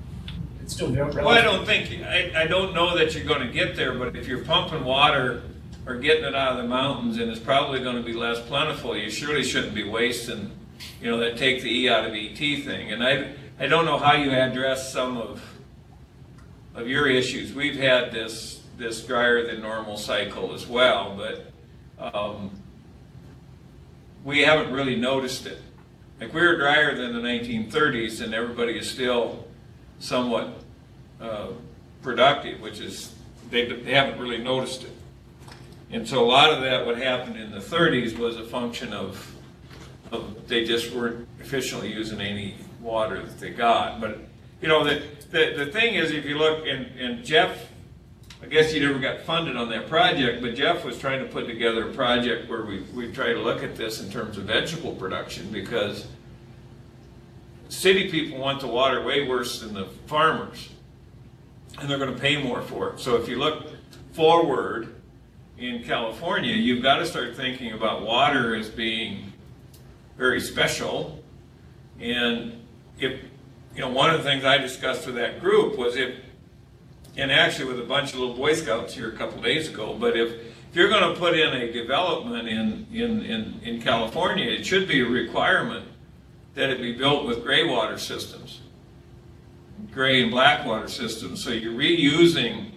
It's still very relative. Well, I don't know that you're going to get there, but if you're pumping water or getting it out of the mountains, and it's probably going to be less plentiful, you surely shouldn't be wasting, that take the E out of ET thing. And I don't know how you address some of your issues. We've had this drier than normal cycle as well, but we haven't really noticed it. Like, we were drier than the 1930s, and everybody is still somewhat productive, which is they haven't really noticed it. And so a lot of that, what happened in the 30s, was a function of they just weren't efficiently using any water that they got. But the thing is, if you look, and Jeff, I guess he never got funded on that project, but Jeff was trying to put together a project where we try to look at this in terms of vegetable production, because city people want the water way worse than the farmers, and they're going to pay more for it. So if you look forward in California, you've got to start thinking about water as being very special. And if, one of the things I discussed with that group was and actually with a bunch of little Boy Scouts here a couple days ago, but if you're going to put in a development in California, it should be a requirement that it be built with gray water systems, gray and black water systems, so you're reusing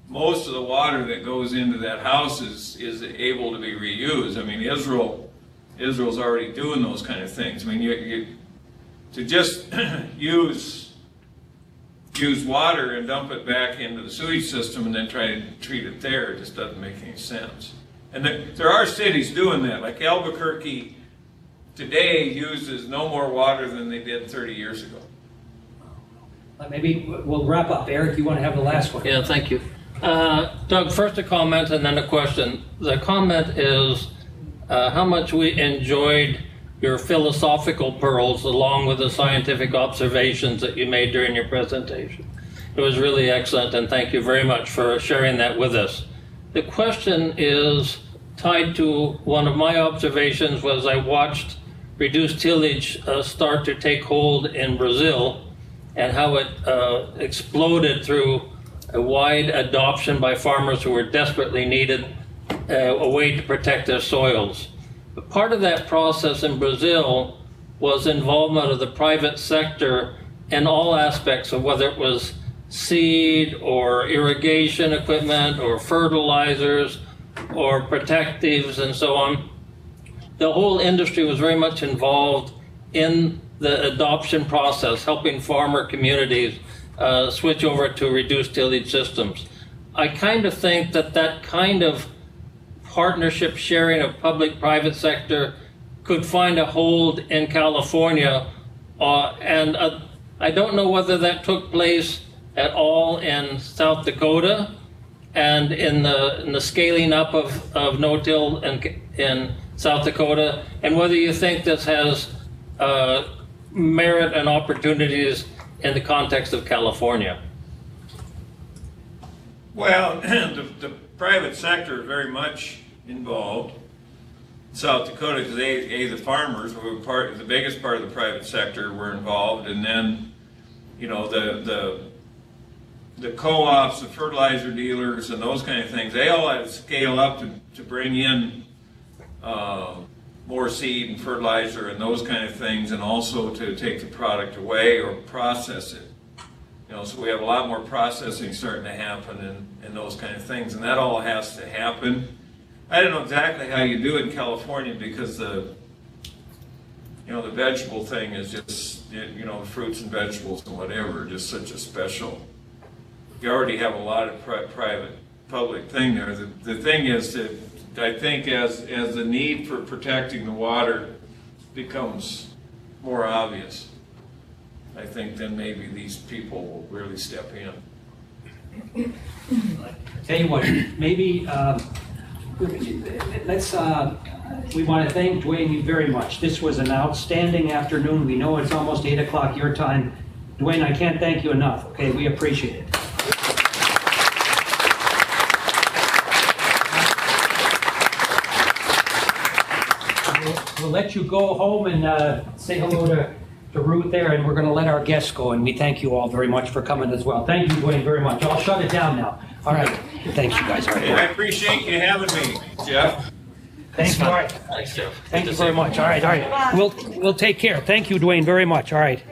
most of the water that goes into that house is able to be reused. I mean, Israel's already doing those kind of things. I mean, to just use water and dump it back into the sewage system and then try to treat it there, it just doesn't make any sense. And there are cities doing that. Like Albuquerque today uses no more water than they did 30 years ago. Maybe we'll wrap up. Eric, you want to have the last one? Yeah, thank you. Doug, first a comment and then a question. The comment is how much we enjoyed your philosophical pearls along with the scientific observations that you made during your presentation. It was really excellent, and thank you very much for sharing that with us. The question is tied to one of my observations was I watched reduced tillage start to take hold in Brazil and how it exploded through a wide adoption by farmers who were desperately needed a way to protect their soils. But part of that process in Brazil was involvement of the private sector in all aspects of whether it was seed or irrigation equipment or fertilizers or protectives and so on. The whole industry was very much involved in the adoption process, helping farmer communities switch over to reduced tillage systems. I kind of think that that kind of partnership sharing of public-private sector could find a hold in California, and I don't know whether that took place at all in South Dakota and in the scaling up of no-till in South Dakota, and whether you think this has merit and opportunities in the context of California. Well, the private sector is very much involved in South Dakota because the farmers were the biggest part of the private sector were involved, and then, you know, the co-ops, the fertilizer dealers, and those kind of things, they all had to scale up to bring in more seed and fertilizer and those kind of things, and also to take the product away or process it. You know, so we have a lot more processing starting to happen and those kind of things, and that all has to happen. I don't know exactly how you do it in California because the vegetable thing is just, you know, fruits and vegetables and whatever, just such a special. You already have a lot of private public thing there. The thing is that I think as the need for protecting the water becomes more obvious, I think then maybe these people will really step in. Tell you what, maybe we want to thank Dwayne very much. This was an outstanding afternoon. We know it's almost 8 o'clock your time. Dwayne, I can't thank you enough, okay? We appreciate it. We'll let you go home and say hello to Ruth there, and we're going to let our guests go, and we thank you all very much for coming as well. Thank you, Dwayne, very much. I'll shut it down now. All right. Thanks, you guys. All right. Hey, I appreciate you having me, Jeff. Thank you. All right. Thanks, Jeff. Thank you very much. All right. All right. We'll take care. Thank you, Dwayne, very much. All right.